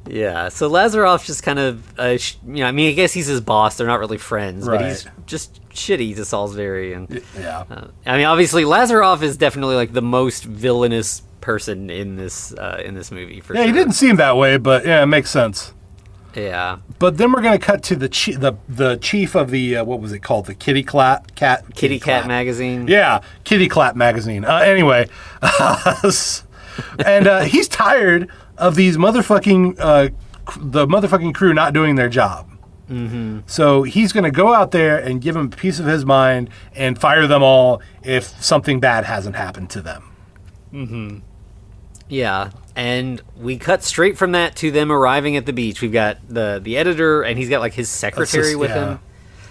[SPEAKER 2] Yeah, so Lazaroff just kind of, I guess he's his boss. They're not really friends,
[SPEAKER 3] right.
[SPEAKER 2] But he's just shitty to Salisbury. And
[SPEAKER 3] yeah.
[SPEAKER 2] Obviously, Lazaroff is definitely the most villainous person in this movie for sure.
[SPEAKER 3] Yeah, he didn't seem that way, but yeah, it makes sense.
[SPEAKER 2] Yeah.
[SPEAKER 3] But then we're going to cut to the chief of the, what was it called? The Kitty Cat magazine? Yeah, Kitty Clap magazine. Anyway, and he's tired of these the motherfucking crew not doing their job. Mm-hmm. So he's going to go out there and give them a piece of his mind and fire them all if something bad hasn't happened to them.
[SPEAKER 2] Mm-hmm. Yeah, and we cut straight from that to them arriving at the beach. We've got the editor, and he's got like his secretary with him,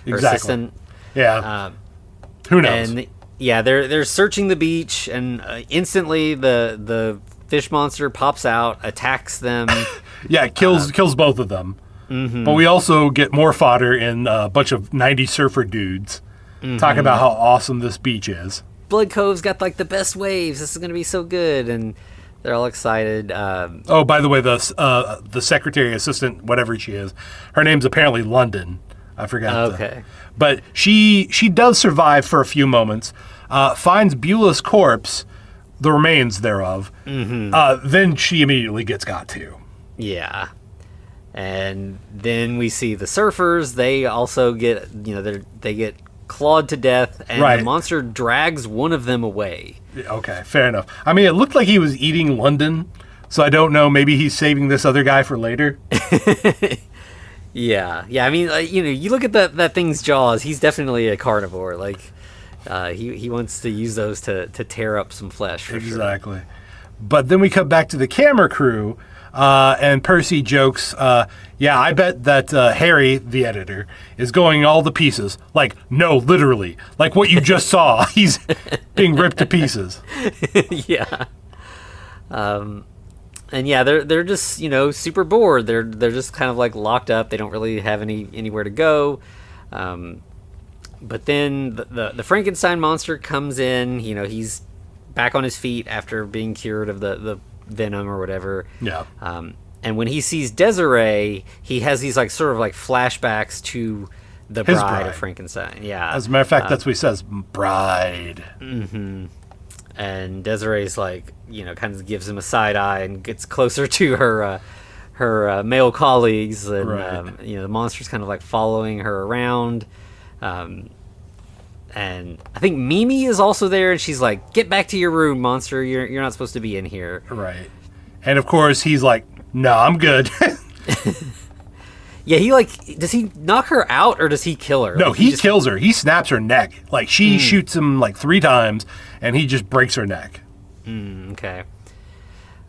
[SPEAKER 2] or assistant.
[SPEAKER 3] Yeah. Who knows?
[SPEAKER 2] And they're searching the beach, and instantly the fish monster pops out, attacks them.
[SPEAKER 3] Yeah, kills both of them. Mm-hmm. But we also get more fodder in a bunch of 90 surfer dudes talking about how awesome this beach is.
[SPEAKER 2] Blood Cove's got like the best waves. This is going to be so good, and they're all excited.
[SPEAKER 3] Oh, by the way, the secretary, assistant, whatever she is, her name's apparently London. I forgot.
[SPEAKER 2] Okay.
[SPEAKER 3] But she does survive for a few moments, finds Beulah's corpse, the remains thereof. Mm-hmm. Then she immediately gets got to.
[SPEAKER 2] Yeah. And then we see the surfers. They also get, they get clawed to death, and the monster drags one of them away.
[SPEAKER 3] Okay, fair enough. I mean, it looked like he was eating London, so I don't know. Maybe he's saving this other guy for later.
[SPEAKER 2] Yeah. I mean, you look at that thing's jaws. He's definitely a carnivore. Like, he wants to use those to tear up some flesh. For
[SPEAKER 3] exactly. Sure. But then we come back to the camera crew. And Percy jokes, I bet that Harry, the editor, is going all to pieces. Like, no, literally. Like what you just saw. He's being ripped to pieces.
[SPEAKER 2] Yeah. And they're just, super bored. They're just kind of like locked up. They don't really have anywhere to go. But then the Frankenstein monster comes in. He's back on his feet after being cured of the venom or whatever.
[SPEAKER 3] Yeah.
[SPEAKER 2] And when he sees Desiree, he has these like sort of like flashbacks to the bride of Frankenstein. Yeah.
[SPEAKER 3] As a matter of fact, that's what he says, bride.
[SPEAKER 2] Mm-hmm. And Desiree's like, kind of gives him a side eye and gets closer to her male colleagues, and the monster's kind of like following her around. And I think Mimi is also there, and she's like, "Get back to your room, monster. You're not supposed to be in here."
[SPEAKER 3] Right. And of course, he's like, "No, I'm good."
[SPEAKER 2] Yeah, does he knock her out or does he kill her?
[SPEAKER 3] No, he kills her. He snaps her neck. Like she shoots him like 3 times, and he just breaks her neck.
[SPEAKER 2] Okay.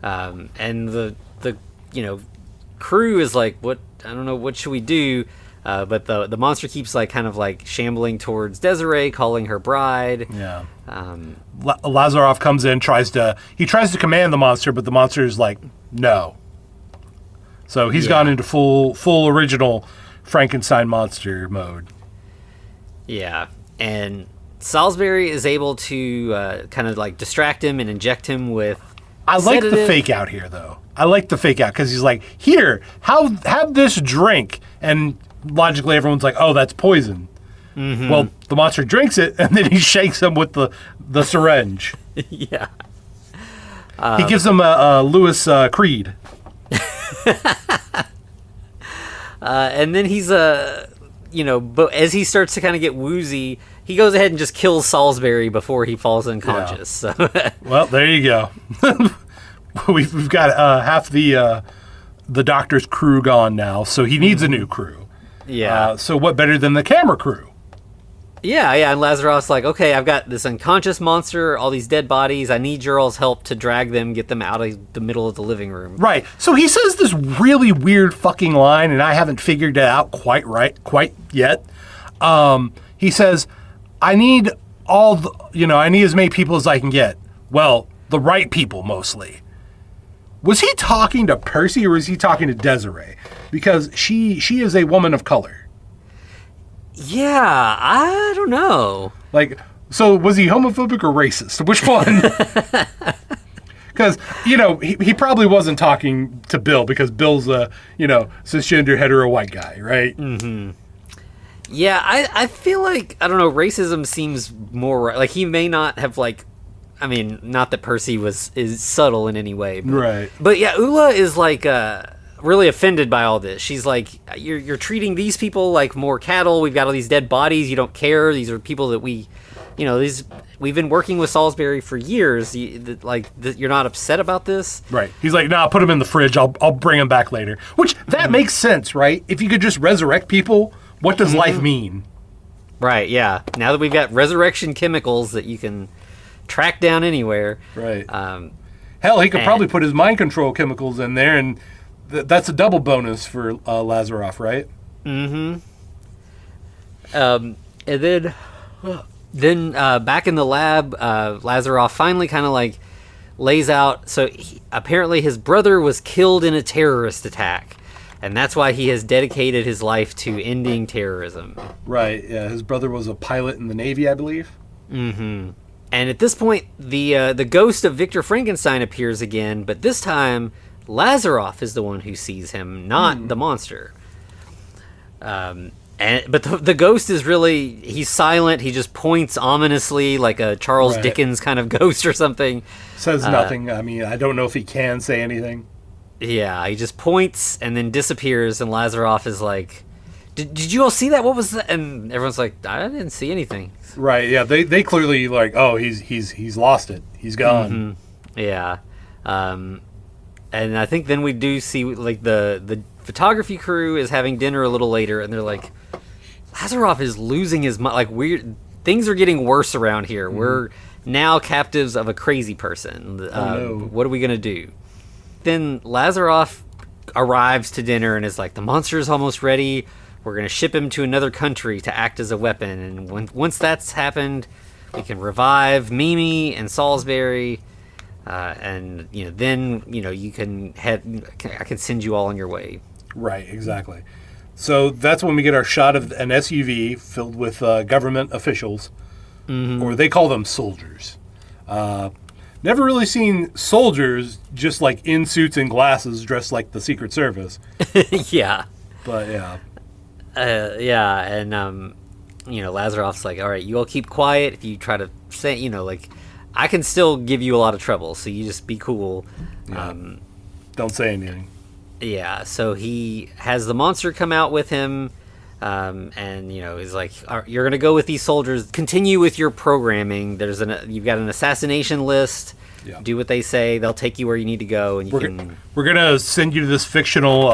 [SPEAKER 2] And the crew is like, "What? I don't know. What should we do?" But the monster keeps like kind of like shambling towards Desiree, calling her bride.
[SPEAKER 3] Yeah. Lazaroff comes in, tries to command the monster, but the monster is like, no. So he's gone into full original Frankenstein monster mode. Yeah.
[SPEAKER 2] And Salisbury is able to kind of like distract him and inject him with
[SPEAKER 3] like the fake out here, though. I like the fake out because he's like, here, have this drink. And logically, everyone's like, oh, that's poison. Mm-hmm. Well, the monster drinks it, and then he shakes him with the syringe.
[SPEAKER 2] Yeah.
[SPEAKER 3] He gives him a Lewis Creed.
[SPEAKER 2] And then he's, but as he starts to kind of get woozy, he goes ahead and just kills Salisbury before he falls unconscious. Yeah. So.
[SPEAKER 3] Well, there you go. We've got half the doctor's crew gone now, so he needs a new crew.
[SPEAKER 2] Yeah.
[SPEAKER 3] So what better than the camera crew?
[SPEAKER 2] Yeah, and Lazaroff's like, okay, I've got this unconscious monster, all these dead bodies. I need your all's help to drag them, get them out of the middle of the living room.
[SPEAKER 3] Right. So he says this really weird fucking line, and I haven't figured it out quite yet. He says, I need I need as many people as I can get. Well, the right people mostly. Was he talking to Percy or was he talking to Desiree? Because she is a woman of color.
[SPEAKER 2] Yeah, I don't know.
[SPEAKER 3] Like, so was he homophobic or racist? Which one? Because, he probably wasn't talking to Bill because Bill's a, cisgender, hetero, white guy, right?
[SPEAKER 2] Mm-hmm. Yeah, I feel like, I don't know, racism seems more, like, he may not have, like, I mean, not that Percy is subtle in any way. But,
[SPEAKER 3] right.
[SPEAKER 2] But yeah, Ula is, like, really offended by all this. She's like, you're treating these people like more cattle. We've got all these dead bodies. You don't care. These are people that we we've been working with Salisbury for years. You're not upset about this?
[SPEAKER 3] Right. He's like, nah, put him in the fridge. I'll bring him back later. Which, that makes sense, right? If you could just resurrect people, what does life mean?
[SPEAKER 2] Right, yeah. Now that we've got resurrection chemicals that you can track down anywhere.
[SPEAKER 3] Right. Hell, he could probably put his mind control chemicals in there, and that's a double bonus for Lazaroff, right?
[SPEAKER 2] Mm-hmm. And then back in the lab, Lazaroff finally kind of like lays out. So apparently his brother was killed in a terrorist attack, and that's why he has dedicated his life to ending terrorism. Right.
[SPEAKER 3] Yeah. His brother was a pilot in the Navy, I believe.
[SPEAKER 2] Mm-hmm. And at this point, the ghost of Victor Frankenstein appears again, but this time Lazaroff is the one who sees him, not the monster. But the ghost is really, he's silent. He just points ominously like a Charles Dickens kind of ghost or something.
[SPEAKER 3] Says nothing. I mean, I don't know if he can say anything.
[SPEAKER 2] Yeah, he just points and then disappears, and Lazaroff is like, did you all see that? What was that? And everyone's like, I didn't see anything.
[SPEAKER 3] Right, yeah. They clearly like, oh, he's lost it. He's gone.
[SPEAKER 2] Mm-hmm. Yeah. And I think then we do see like the photography crew is having dinner a little later, and they're like, Lazaroff is losing his mind. Like, weird things are getting worse around here. Mm-hmm. We're now captives of a crazy person.
[SPEAKER 3] No.
[SPEAKER 2] What are we gonna do? Then Lazaroff arrives to dinner and is like, the monster's almost ready. We're gonna ship him to another country to act as a weapon. And once that's happened, we can revive Mimi and Salisbury. And then you can I can send you all on your way. Right,
[SPEAKER 3] exactly. So that's when we get our shot of an SUV filled with government officials, or they call them soldiers. Never really seen soldiers just like in suits and glasses, dressed like the Secret Service.
[SPEAKER 2] Yeah,
[SPEAKER 3] but yeah,
[SPEAKER 2] and Lazaroff's like, all right, you all keep quiet. If you try to say, I can still give you a lot of trouble, so you just be cool.
[SPEAKER 3] Yeah. Don't say anything.
[SPEAKER 2] Yeah, so he has the monster come out with him, and he's like, "You're gonna go with these soldiers. Continue with your programming. You've got an assassination list. Yeah. Do what they say. They'll take you where you need to go, and
[SPEAKER 3] we're gonna send you to this fictional,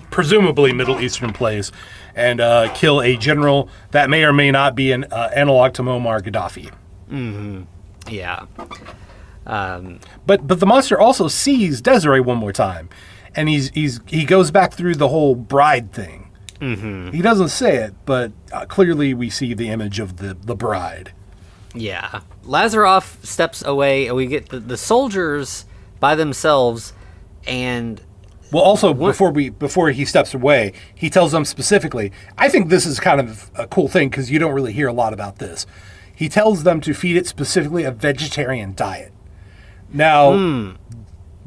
[SPEAKER 3] presumably Middle Eastern place, and kill a general that may or may not be an analog to Muammar Gaddafi."
[SPEAKER 2] Mm-hmm. Yeah.
[SPEAKER 3] But the monster also sees Desiree one more time, and he goes back through the whole bride thing.
[SPEAKER 2] Mm-hmm.
[SPEAKER 3] He doesn't say it, but clearly we see the image of the bride.
[SPEAKER 2] Yeah. Lazaroff steps away, and we get the soldiers by themselves, and...
[SPEAKER 3] Well, also, before he steps away, he tells them specifically, I think this is kind of a cool thing, because you don't really hear a lot about this. He tells them to feed it specifically a vegetarian diet. Now,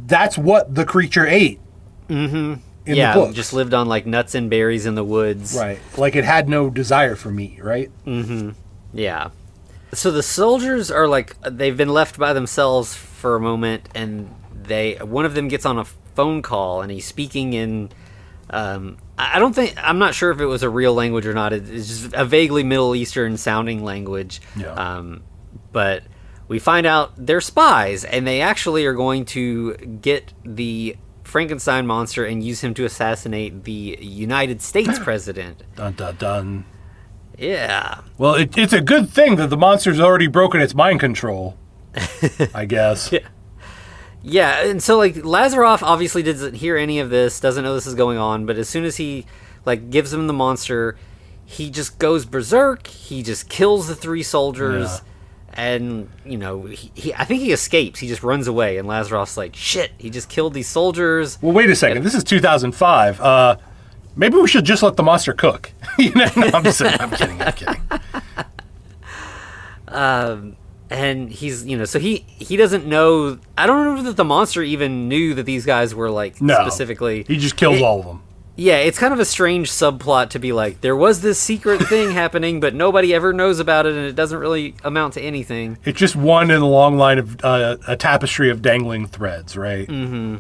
[SPEAKER 3] that's what the creature ate.
[SPEAKER 2] Mm-hmm. In the book. Just lived on like nuts and berries in the woods.
[SPEAKER 3] Right. Like it had no desire for meat, right?
[SPEAKER 2] Mm-hmm. Yeah. So the soldiers are like, they've been left by themselves for a moment, and one of them gets on a phone call, and he's speaking in, I'm not sure if it was a real language or not. It's just a vaguely Middle Eastern sounding language.
[SPEAKER 3] Yeah.
[SPEAKER 2] But we find out they're spies, and they actually are going to get the Frankenstein monster and use him to assassinate the United States president.
[SPEAKER 3] Dun, dun, dun.
[SPEAKER 2] Yeah.
[SPEAKER 3] Well, it's a good thing that the monster's already broken its mind control, I guess.
[SPEAKER 2] Yeah, and so, like, Lazaroff obviously doesn't hear any of this, doesn't know this is going on, but as soon as he, like, gives him the monster, he just goes berserk, he just kills the three soldiers... Yeah. And, I think he escapes. He just runs away. And Lazaroff's like, shit, he just killed these soldiers.
[SPEAKER 3] Well, wait a second. This is 2005. Maybe we should just let the monster cook. No, I'm just kidding. I'm kidding.
[SPEAKER 2] And he's, so he doesn't know. I don't know that the monster even knew that these guys were, like, specifically.
[SPEAKER 3] He just kills all of them.
[SPEAKER 2] Yeah, it's kind of a strange subplot to be like, there was this secret thing happening, but nobody ever knows about it, and it doesn't really amount to anything.
[SPEAKER 3] It's just one in a long line of a tapestry of dangling threads, right?
[SPEAKER 2] Mm-hmm.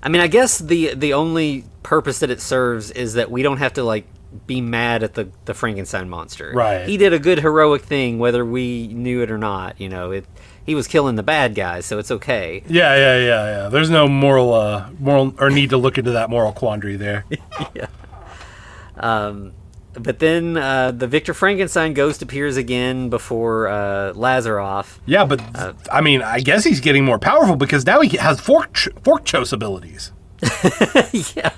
[SPEAKER 2] I mean, I guess the only purpose that it serves is that we don't have to, like, be mad at the Frankenstein monster.
[SPEAKER 3] Right.
[SPEAKER 2] He did a good heroic thing, whether we knew it or not. He was killing the bad guys, so it's okay.
[SPEAKER 3] Yeah. There's no moral or need to look into that moral quandary there.
[SPEAKER 2] Yeah. But then the Victor Frankenstein ghost appears again before Lazaroff.
[SPEAKER 3] Yeah, but I guess he's getting more powerful because now he has fork choke abilities.
[SPEAKER 2] Yeah.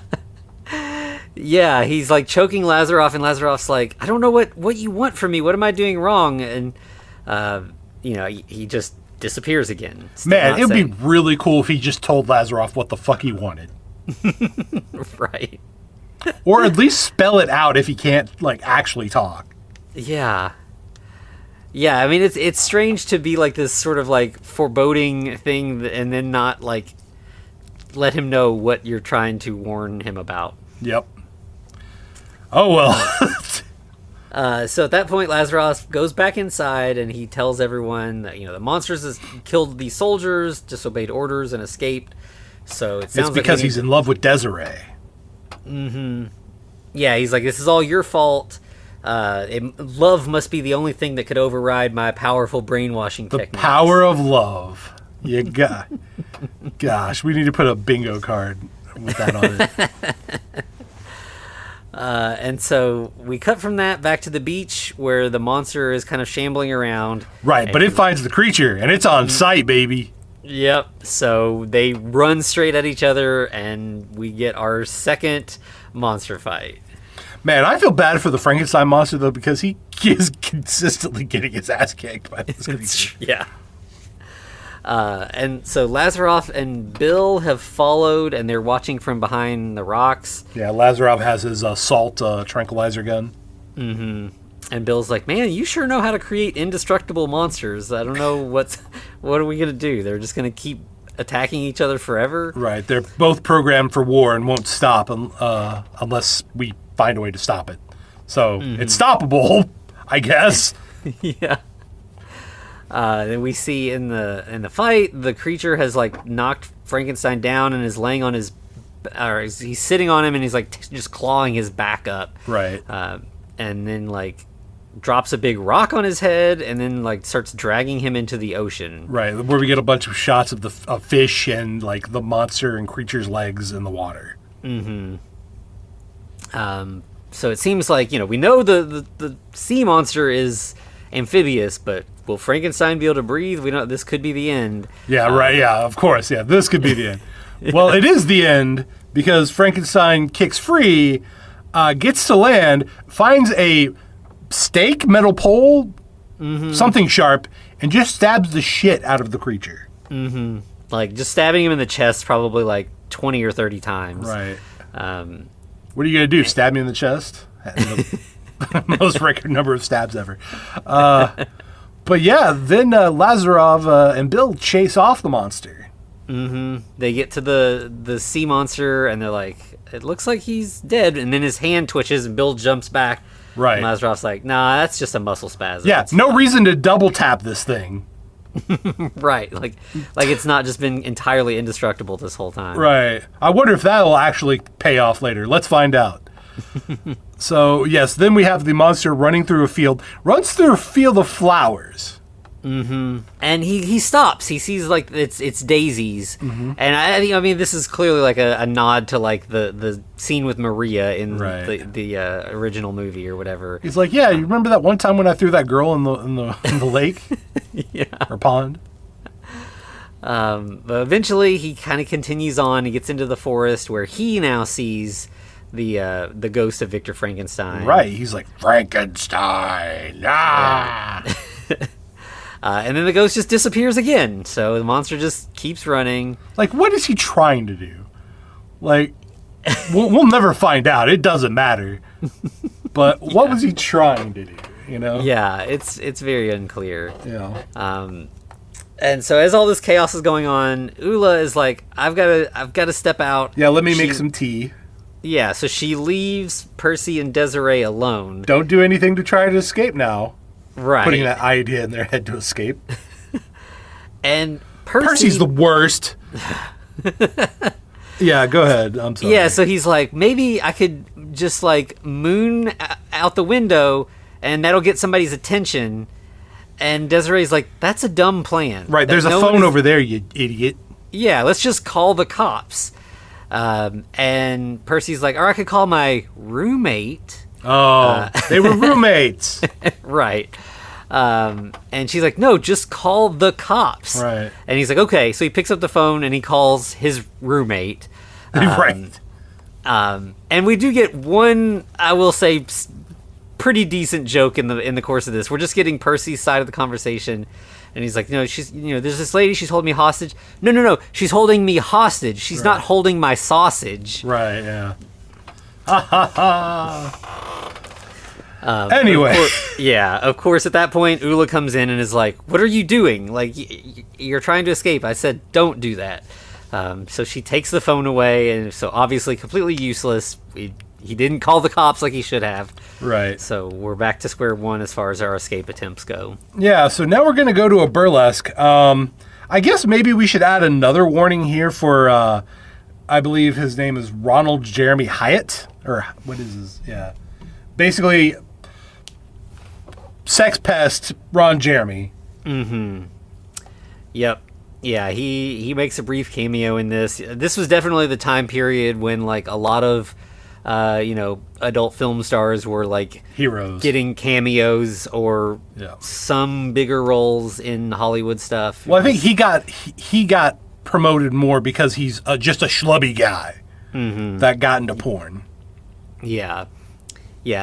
[SPEAKER 2] Yeah, he's like choking Lazaroff, and Lazaroff's like, I don't know what you want from me. What am I doing wrong? And he just disappears again.
[SPEAKER 3] Man, it would be really cool if he just told Lazaroff what the fuck he wanted.
[SPEAKER 2] Right.
[SPEAKER 3] Or at least spell it out if he can't, actually talk.
[SPEAKER 2] Yeah. Yeah, I mean, it's strange to be like this sort of foreboding thing and then not let him know what you're trying to warn him about.
[SPEAKER 3] Yep. Oh, well.
[SPEAKER 2] So at that point, Lazaroff goes back inside and he tells everyone that, the monsters has killed these soldiers, disobeyed orders, and escaped. So it sounds
[SPEAKER 3] it's because he's in love with Desiree.
[SPEAKER 2] Mm-hmm. Yeah, he's like, this is all your fault. Love must be the only thing that could override my powerful brainwashing techniques.
[SPEAKER 3] The power of love. You got. Gosh, we need to put a bingo card with that on it.
[SPEAKER 2] And so we cut from that back to the beach where the monster is kind of shambling around.
[SPEAKER 3] Right, but it finds the creature, and it's on sight, baby.
[SPEAKER 2] Yep. So they run straight at each other, and we get our second monster fight.
[SPEAKER 3] Man, I feel bad for the Frankenstein monster, though, because he is consistently getting his ass kicked by this creature.
[SPEAKER 2] Yeah. And so Lazaroff and Bill have followed, and they're watching from behind the rocks.
[SPEAKER 3] Yeah, Lazaroff has his assault tranquilizer gun.
[SPEAKER 2] Mm-hmm. And Bill's like, man, you sure know how to create indestructible monsters. I don't know what are we going to do? They're just going to keep attacking each other forever?
[SPEAKER 3] Right. They're both programmed for war and won't stop unless we find a way to stop it. So it's stoppable, I guess.
[SPEAKER 2] Yeah. Then we see in the fight, the creature has knocked Frankenstein down and is laying on his, or he's sitting on him and he's just clawing his back up.
[SPEAKER 3] Right.
[SPEAKER 2] And then drops a big rock on his head and then starts dragging him into the ocean.
[SPEAKER 3] Right, where we get a bunch of shots of the fish and the monster and creature's legs in the water.
[SPEAKER 2] Mm-hmm. So it seems we know the sea monster is amphibious, but will Frankenstein be able to breathe? We don't. This could be the end.
[SPEAKER 3] Yeah, right. Yeah, of course. Yeah, this could be the end. Well, it is the end because Frankenstein kicks free, gets to land, finds a stake, metal pole, something sharp, and just stabs the shit out of the creature.
[SPEAKER 2] Mm-hmm. Just stabbing him in the chest probably 20 or 30 times.
[SPEAKER 3] Right. What are you going to do, stab me in the chest? Most record number of stabs ever. But yeah, then Lazaroff and Bill chase off the monster.
[SPEAKER 2] Mm-hmm. They get to the sea monster, and they're like, it looks like he's dead. And then his hand twitches, and Bill jumps back.
[SPEAKER 3] Right.
[SPEAKER 2] And Lazaroff's like, nah, that's just a muscle spasm.
[SPEAKER 3] Yeah, no reason to double tap this thing.
[SPEAKER 2] Right. Like it's not just been entirely indestructible this whole time.
[SPEAKER 3] Right. I wonder if that'll actually pay off later. Let's find out. So, yes, then we have the monster running through a field. Runs through a field of flowers.
[SPEAKER 2] Mm-hmm. And he stops. He sees it's daisies, and I mean this is clearly a nod to the scene with Maria in the original movie or whatever.
[SPEAKER 3] He's like, yeah, you remember that one time when I threw that girl in the lake,
[SPEAKER 2] yeah,
[SPEAKER 3] or pond.
[SPEAKER 2] But eventually he kind of continues on. He gets into the forest where he now sees the ghost of Victor Frankenstein.
[SPEAKER 3] Right. He's like, Frankenstein. Ah.
[SPEAKER 2] And then the ghost just disappears again. So the monster just keeps running.
[SPEAKER 3] What is he trying to do? We'll never find out. It doesn't matter. But what was he trying to do?
[SPEAKER 2] Yeah, it's very unclear.
[SPEAKER 3] Yeah.
[SPEAKER 2] And so as all this chaos is going on, Ula is like, I've got to step out.
[SPEAKER 3] Yeah, let me make some tea.
[SPEAKER 2] Yeah, so she leaves Percy and Desiree alone.
[SPEAKER 3] Don't do anything to try to escape now.
[SPEAKER 2] Right.
[SPEAKER 3] Putting that idea in their head to escape.
[SPEAKER 2] And
[SPEAKER 3] Percy's the worst. Yeah, go ahead. I'm sorry.
[SPEAKER 2] Yeah, so he's like, maybe I could just like moon out the window and that'll get somebody's attention. And Desiree's like, that's a dumb plan.
[SPEAKER 3] Right, there's a phone over there, you idiot.
[SPEAKER 2] Yeah, let's just call the cops. And Percy's like, or I could call my roommate.
[SPEAKER 3] Oh, they were roommates.
[SPEAKER 2] Right. And she's like, no, just call the cops.
[SPEAKER 3] Right.
[SPEAKER 2] And he's like, okay. So he picks up the phone and he calls his roommate.
[SPEAKER 3] Right.
[SPEAKER 2] And we do get one, I will say, pretty decent joke in the course of this. We're just getting Percy's side of the conversation. And he's like, there's this lady, she's holding me hostage. No, she's holding me hostage. She's not holding my sausage.
[SPEAKER 3] Right, yeah. Ha ha ha. Anyway.
[SPEAKER 2] Of course, at that point, Ula comes in and is like, what are you doing? Like, you're trying to escape. I said, don't do that. So she takes the phone away, and so obviously completely useless. He didn't call the cops like he should have.
[SPEAKER 3] Right.
[SPEAKER 2] So we're back to square one as far as our escape attempts go.
[SPEAKER 3] Yeah, so now we're going to go to a burlesque. I guess maybe we should add another warning here for, I believe his name is Ronald Jeremy Hyatt. Or what is his? Yeah. Basically, sex pest Ron Jeremy.
[SPEAKER 2] Mm-hmm. Yep. Yeah, he makes a brief cameo in this. This was definitely the time period when, like, a lot of adult film stars were like
[SPEAKER 3] heroes
[SPEAKER 2] getting cameos or some bigger roles in Hollywood stuff.
[SPEAKER 3] Well, I think he got promoted more because he's just a schlubby guy that got into porn.
[SPEAKER 2] Yeah.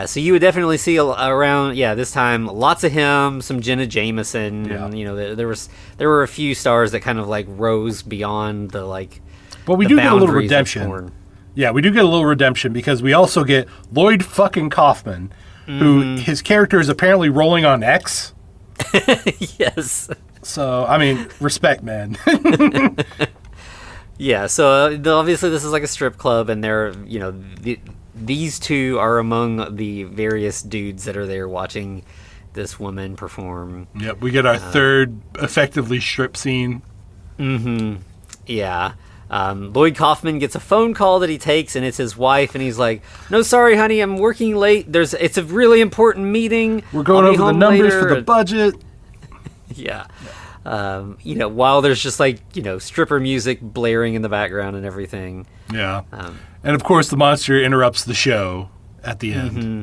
[SPEAKER 2] So you would definitely see around this time lots of him, some Jenna Jameson, and there were a few stars that kind of like rose beyond the like.
[SPEAKER 3] But we do get a little redemption. Yeah, we do get a little redemption because we also get Lloyd fucking Kaufman, who his character is apparently rolling on X.
[SPEAKER 2] Yes.
[SPEAKER 3] So, I mean, respect, man.
[SPEAKER 2] Yeah, so obviously this is like a strip club, and they're, these two are among the various dudes that are there watching this woman perform.
[SPEAKER 3] Yep, we get our third effectively strip scene.
[SPEAKER 2] Mm-hmm. Yeah. Lloyd Kaufman gets a phone call that he takes, and it's his wife, and he's like, no, sorry, honey, I'm working late. It's a really important meeting.
[SPEAKER 3] We're going over the numbers for the budget.
[SPEAKER 2] Yeah. While there's just like, stripper music blaring in the background and everything.
[SPEAKER 3] Yeah. And of course the monster interrupts the show at the end.
[SPEAKER 2] Mm-hmm.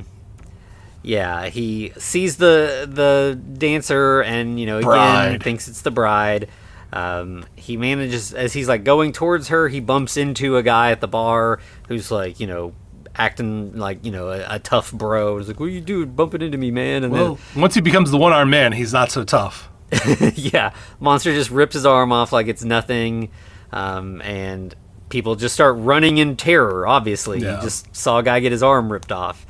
[SPEAKER 2] Yeah, he sees the dancer and, again, thinks it's the bride. He manages, as he's like going towards her, he bumps into a guy at the bar who's like, acting like, a tough bro. He's like, what are you doing bumping into me, man? And
[SPEAKER 3] then once he becomes the one-armed man, he's not so tough.
[SPEAKER 2] Yeah, monster just rips his arm off like it's nothing, and people just start running in terror. Obviously, you just saw a guy get his arm ripped off.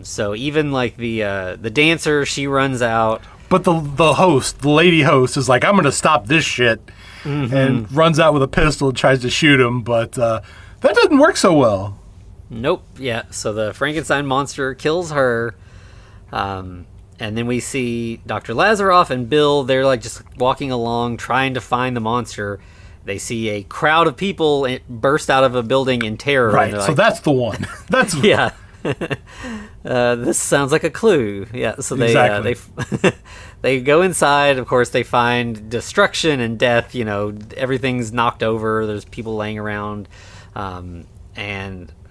[SPEAKER 2] So even like the dancer, she runs out.
[SPEAKER 3] But the host, the lady host, is like, I'm going to stop this shit, and runs out with a pistol and tries to shoot him, but that doesn't work so well.
[SPEAKER 2] Nope. Yeah. So the Frankenstein monster kills her. And then we see Dr. Lazaroff and Bill. They're like just walking along trying to find the monster. They see a crowd of people burst out of a building in terror.
[SPEAKER 3] Right. So
[SPEAKER 2] like,
[SPEAKER 3] that's the one. That's
[SPEAKER 2] yeah. This sounds like a clue. Yeah. So they they go inside. Of course, they find destruction and death. Everything's knocked over. There's people laying around, and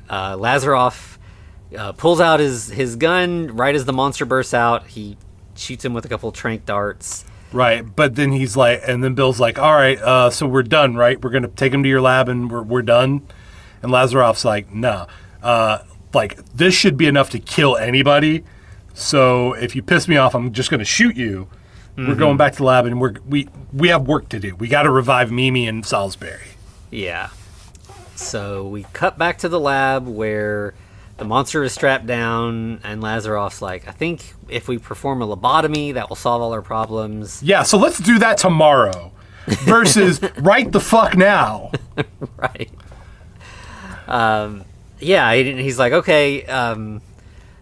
[SPEAKER 2] Lazaroff pulls out his gun right as the monster bursts out. He shoots him with a couple tranq darts.
[SPEAKER 3] Right, but then he's like, and then Bill's like, all right, so we're done, right? We're going to take him to your lab and we're done. And Lazaroff's like, no, like this should be enough to kill anybody. So if you piss me off, I'm just going to shoot you. We're going back to the lab and we have work to do. We got to revive Mimi and Salisbury.
[SPEAKER 2] Yeah. So we cut back to the lab where the monster is strapped down, and Lazaroff's like, I think if we perform a lobotomy, that will solve all our problems.
[SPEAKER 3] Yeah, so let's do that tomorrow versus right the fuck now.
[SPEAKER 2] Right. Yeah, he's like, okay,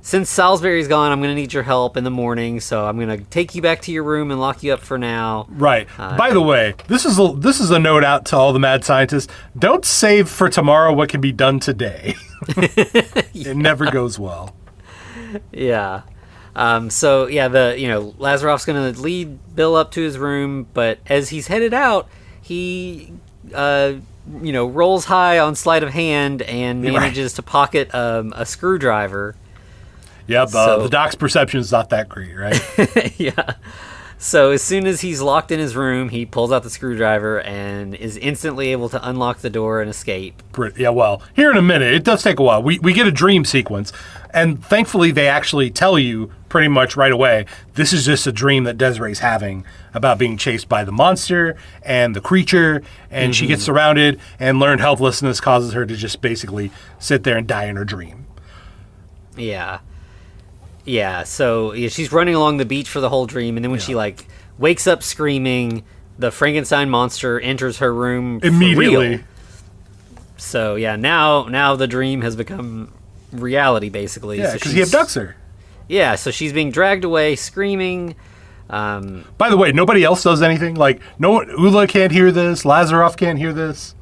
[SPEAKER 2] since Salisbury's gone, I'm going to need your help in the morning, so I'm going to take you back to your room and lock you up for now.
[SPEAKER 3] Right. By the way, this is a note out to all the mad scientists. Don't save for tomorrow what can be done today. It never goes well.
[SPEAKER 2] Yeah. Lazaroff's going to lead Bill up to his room, but as he's headed out, he rolls high on sleight of hand and manages to pocket a screwdriver.
[SPEAKER 3] Yeah, the doc's perception is not that great, right?
[SPEAKER 2] Yeah. So as soon as he's locked in his room, he pulls out the screwdriver and is instantly able to unlock the door and escape.
[SPEAKER 3] Yeah, well, here in a minute. It does take a while. We get a dream sequence, and thankfully they actually tell you pretty much right away, this is just a dream that Desiree's having about being chased by the monster and the creature, and she gets surrounded, and learned helplessness causes her to just basically sit there and die in her dream.
[SPEAKER 2] Yeah. Yeah, so she's running along the beach for the whole dream, and then when she wakes up screaming, the Frankenstein monster enters her room
[SPEAKER 3] immediately.
[SPEAKER 2] For real. So now the dream has become reality, basically.
[SPEAKER 3] Yeah, because he abducts her.
[SPEAKER 2] Yeah, so she's being dragged away, screaming.
[SPEAKER 3] By the way, nobody else does anything. Like, no one, Ula can't hear this. Lazaroff can't hear this.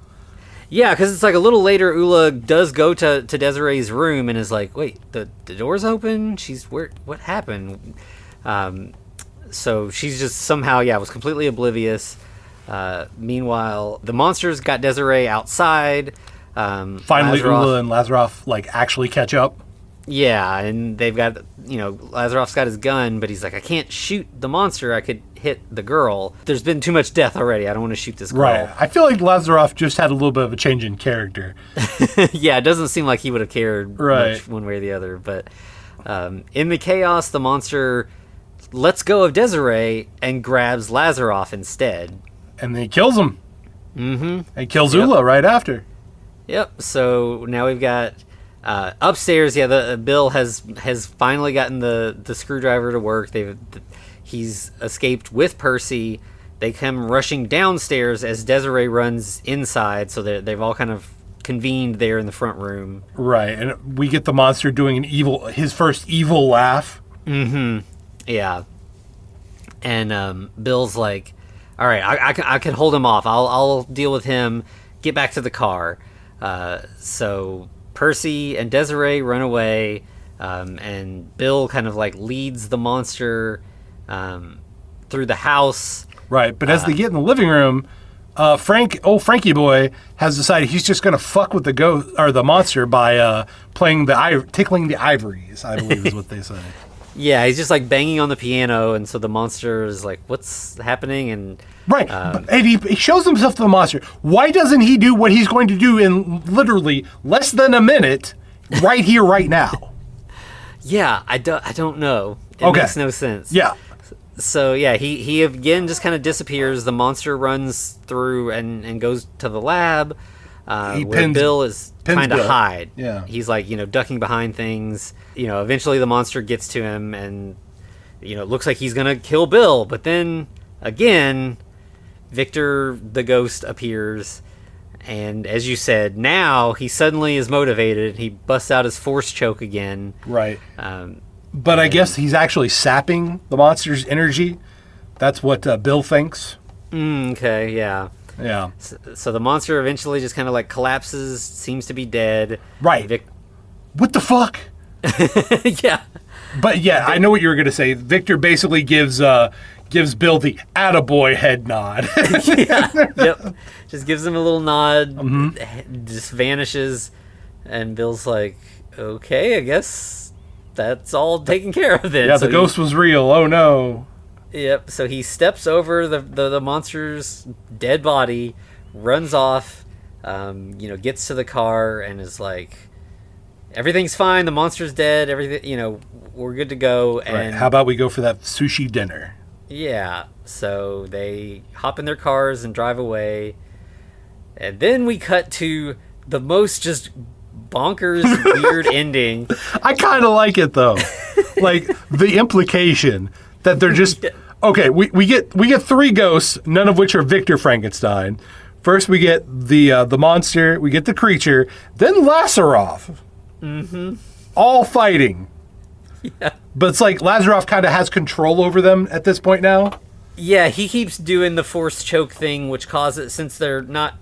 [SPEAKER 2] Yeah, because it's like a little later, Ula does go to Desiree's room and is like, wait, the door's open? What happened? So she's just somehow, was completely oblivious. Meanwhile, the monsters got Desiree outside.
[SPEAKER 3] Finally, Ula and Lazaroff, actually catch up.
[SPEAKER 2] Yeah, and they've got, Lazaroff's got his gun, but he's like, I can't shoot the monster. I could hit the girl. There's been too much death already. I don't want to shoot this girl.
[SPEAKER 3] Right. I feel like Lazaroff just had a little bit of a change in character.
[SPEAKER 2] Yeah, it doesn't seem like he would have cared much one way or the other. But in the chaos, the monster lets go of Desiree and grabs Lazaroff instead.
[SPEAKER 3] And then he kills him.
[SPEAKER 2] Mm-hmm.
[SPEAKER 3] And kills Ula right after.
[SPEAKER 2] Yep. So now we've got... upstairs, Bill has finally gotten the screwdriver to work. He's escaped with Percy. They come rushing downstairs as Desiree runs inside, so they've all kind of convened there in the front room. Right,
[SPEAKER 3] and we get the monster doing his first evil laugh.
[SPEAKER 2] Mm-hmm. Yeah. And Bill's like, all right, I can hold him off. I'll deal with him. Get back to the car. So Percy and Desiree run away, and Bill kind of leads the monster through the house.
[SPEAKER 3] Right, but as they get in the living room, Frankie boy has decided he's just going to fuck with the ghost or the monster by tickling the ivories, I believe is what they say.
[SPEAKER 2] Yeah, he's just banging on the piano, and so the monster is like, "What's happening?" And
[SPEAKER 3] right, and he shows himself to the monster. Why doesn't he do what he's going to do in literally less than a minute, right here, right now?
[SPEAKER 2] Yeah, I don't know. It makes no sense.
[SPEAKER 3] Yeah.
[SPEAKER 2] So yeah, he again just kind of disappears. The monster runs through and goes to the lab, where Bill is trying to hide.
[SPEAKER 3] Yeah,
[SPEAKER 2] he's ducking behind things. Eventually the monster gets to him, and it looks like he's gonna kill Bill. But then again, Victor the ghost appears, and as you said, now he suddenly is motivated. He busts out his force choke again.
[SPEAKER 3] Right. But I guess he's actually sapping the monster's energy. That's what Bill thinks.
[SPEAKER 2] Okay, yeah.
[SPEAKER 3] Yeah.
[SPEAKER 2] So the monster eventually just kind of collapses, seems to be dead.
[SPEAKER 3] Right. What the fuck?
[SPEAKER 2] Yeah.
[SPEAKER 3] But yeah, I know what you were going to say. Victor basically gives Bill the attaboy head nod.
[SPEAKER 2] Yeah. Yep. Just gives him a little nod, just vanishes, and Bill's like, okay, I guess that's all taken care of then.
[SPEAKER 3] Yeah, so the ghost was real. Oh no.
[SPEAKER 2] Yep. So he steps over the monster's dead body, runs off, gets to the car and is like, everything's fine. The monster's dead. Everything, we're good to go. And
[SPEAKER 3] right. How about we go for that sushi dinner?
[SPEAKER 2] Yeah. So they hop in their cars and drive away. And then we cut to the most just bonkers weird ending.
[SPEAKER 3] I kind of like it though. The implication that they're just okay, we get three ghosts, none of which are Victor Frankenstein. First we get the monster, we get the creature, then Lazaroff.
[SPEAKER 2] Mm-hmm.
[SPEAKER 3] All fighting.
[SPEAKER 2] Yeah.
[SPEAKER 3] But it's like Lazaroff kind of has control over them at this point now.
[SPEAKER 2] Yeah, he keeps doing the forced choke thing, which causes, since they're not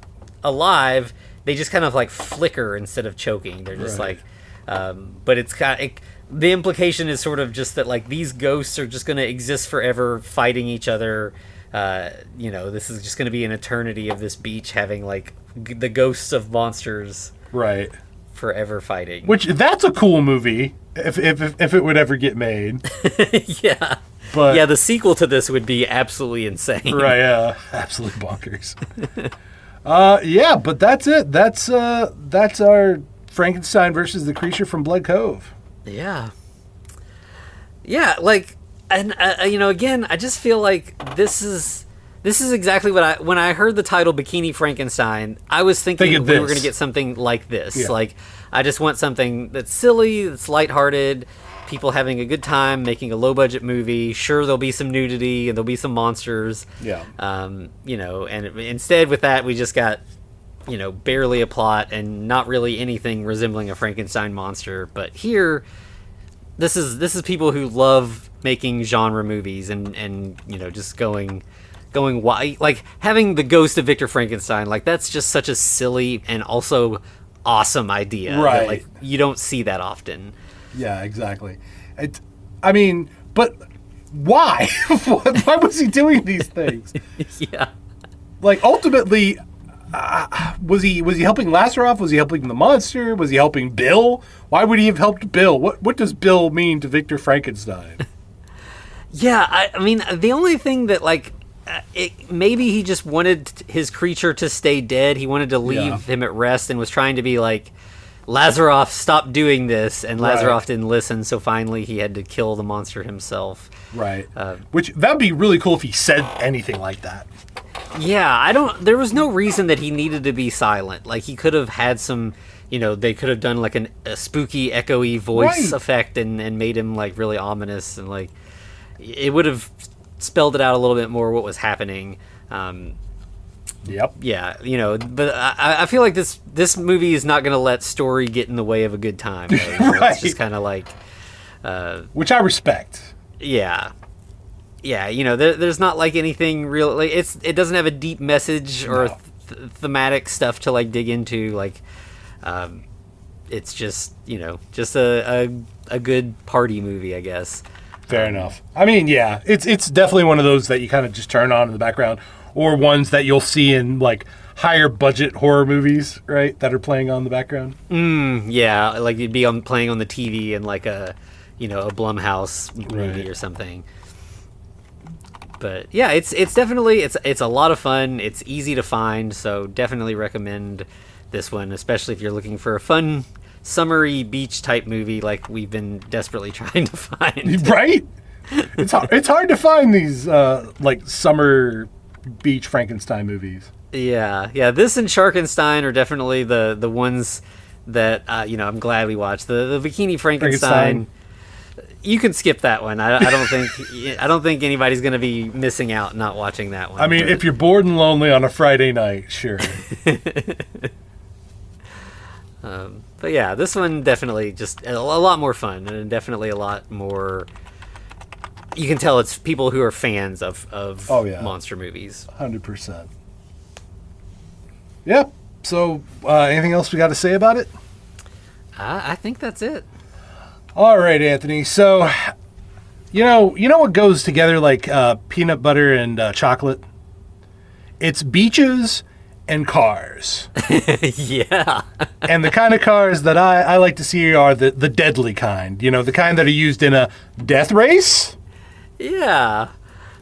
[SPEAKER 2] alive, they just kind of like flicker instead of choking. They're just
[SPEAKER 3] Right.
[SPEAKER 2] but it's kind of, the implication is sort of just that like these ghosts are just going to exist forever fighting each other. This is just going to be an eternity of this beach having like the ghosts of monsters
[SPEAKER 3] Right.
[SPEAKER 2] forever fighting.
[SPEAKER 3] Which, that's a cool movie if it would ever get made.
[SPEAKER 2] Yeah.
[SPEAKER 3] But
[SPEAKER 2] Yeah, the sequel to this would be absolutely insane.
[SPEAKER 3] right, absolutely bonkers. Yeah, but that's it. That's our Frankenstein versus the creature from Blood Cove.
[SPEAKER 2] Yeah. Yeah, like, and again, I just feel like this is exactly what when I heard the title Bikini Frankenstein, I was thinking we were going to get something like this.
[SPEAKER 3] Yeah.
[SPEAKER 2] Like, I just want something that's silly, that's lighthearted, people having a good time, making a low-budget movie. Sure, there'll be some nudity and there'll be some monsters.
[SPEAKER 3] Yeah.
[SPEAKER 2] And instead with that, we just got, barely a plot and not really anything resembling a Frankenstein monster. But here, this is people who love making genre movies and just going wide, like having the ghost of Victor Frankenstein. Like, that's just such a silly and also awesome idea.
[SPEAKER 3] Right.
[SPEAKER 2] That, like, you don't see that often.
[SPEAKER 3] Yeah, exactly. But why? Why was he doing these things?
[SPEAKER 2] Yeah.
[SPEAKER 3] Like, ultimately, was he helping Lazaroff? Was he helping the monster? Was he helping Bill? Why would he have helped Bill? What does Bill mean to Victor Frankenstein?
[SPEAKER 2] Yeah, I mean, the only thing that, like, maybe he just wanted his creature to stay dead. He wanted to leave him at rest and was trying to be like, Lazaroff, stop doing this. And Lazaroff didn't listen, so finally he had to kill the monster himself.
[SPEAKER 3] Right. Which, that'd be really cool if he said anything like that.
[SPEAKER 2] Yeah, there was no reason that he needed to be silent. Like, he could have had some, they could have done like a spooky, echoey voice effect and made him like really ominous, and like, it would have spelled it out a little bit more what was happening.
[SPEAKER 3] Yep.
[SPEAKER 2] Yeah, but I feel like this movie is not going to let story get in the way of a good time.
[SPEAKER 3] Right.
[SPEAKER 2] It's just kind of like...
[SPEAKER 3] which I respect.
[SPEAKER 2] Yeah. Yeah, there's not like anything real... Like, it doesn't have a deep message or thematic stuff to like dig into. Like, it's just, just a good party movie, I guess.
[SPEAKER 3] Fair enough. I mean, yeah, it's definitely one of those that you kind of just turn on in the background, or ones that you'll see in like higher budget horror movies, right? That are playing on the background.
[SPEAKER 2] Yeah, like you'd be playing on the TV in like a Blumhouse movie or something. But yeah, it's definitely it's a lot of fun. It's easy to find, so definitely recommend this one, especially if you're looking for a fun, summery beach type movie like we've been desperately trying to find.
[SPEAKER 3] Right? It's hard to find these like summer beach Frankenstein movies.
[SPEAKER 2] Yeah. This and Sharkenstein are definitely the ones that I'm glad we watched. The Bikini Frankenstein. You can skip that one. I don't think anybody's going to be missing out not watching that one.
[SPEAKER 3] I mean, if you're bored and lonely on a Friday night, sure.
[SPEAKER 2] But yeah, this one definitely just a lot more fun, and definitely a lot more. You can tell it's people who are fans of monster movies.
[SPEAKER 3] 100%. Yep. So, anything else we got to say about it?
[SPEAKER 2] I think that's it.
[SPEAKER 3] All right, Anthony. So, you know what goes together like peanut butter and chocolate? It's beaches and cars.
[SPEAKER 2] Yeah.
[SPEAKER 3] And the kind of cars that I like to see are the deadly kind. The kind that are used in a death race.
[SPEAKER 2] Yeah.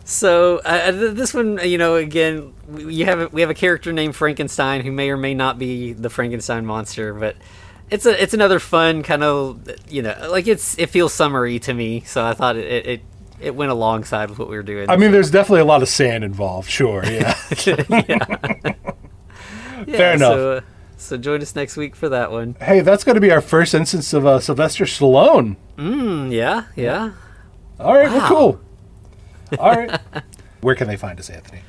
[SPEAKER 2] So this one, again, we have a character named Frankenstein who may or may not be the Frankenstein monster, but it's another fun kind of, like it feels summery to me. So I thought it went alongside with what we were doing.
[SPEAKER 3] I mean, there's definitely a lot of sand involved. Sure. Yeah.
[SPEAKER 2] Yeah.
[SPEAKER 3] Fair enough.
[SPEAKER 2] So join us next week for that one.
[SPEAKER 3] Hey, that's going to be our first instance of Sylvester Stallone.
[SPEAKER 2] Yeah.
[SPEAKER 3] All right,
[SPEAKER 2] Wow.
[SPEAKER 3] well, cool. All right. Where can they find us, Anthony?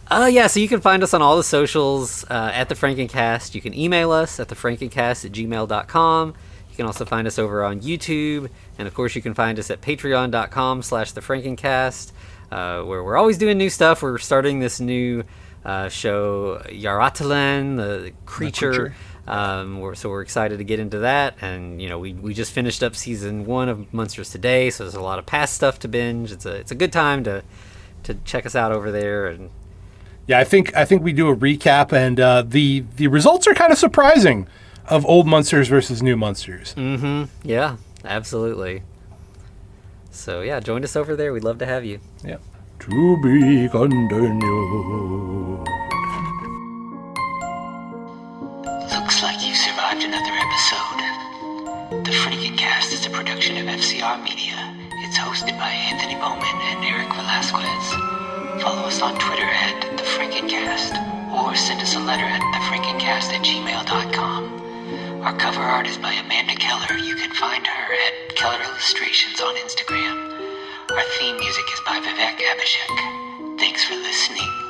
[SPEAKER 2] So you can find us on all the socials at The Frankencast. You can email us at thefrankencast@gmail.com. You You can also find us over on YouTube, and of course you can find us at patreon.com/thefrankencast, where we're always doing new stuff. We're starting this new show, Yaratalan, the creature. So we're excited to get into that, and we just finished up season 1 of Monsters Today, so there's a lot of past stuff to binge. It's a good time to check us out over there. And
[SPEAKER 3] yeah, I think we do a recap, and the results are kind of surprising of old monsters versus new monsters.
[SPEAKER 2] Mm-hmm. Yeah, absolutely. So yeah, join us over there. We'd love to have you.
[SPEAKER 3] Yeah. To be continued.
[SPEAKER 1] Looks like you survived another episode. The Frankencast is a production of FCR Media. It's hosted by Anthony Bowman and Eric Velasquez. Follow us on Twitter at The Frankencast, or send us a letter at thefrankencast@gmail.com. Our cover art is by Amanda Keller. You can find her at Keller Illustrations on Instagram. Our theme music is by Vivek Abhishek. Thanks for listening.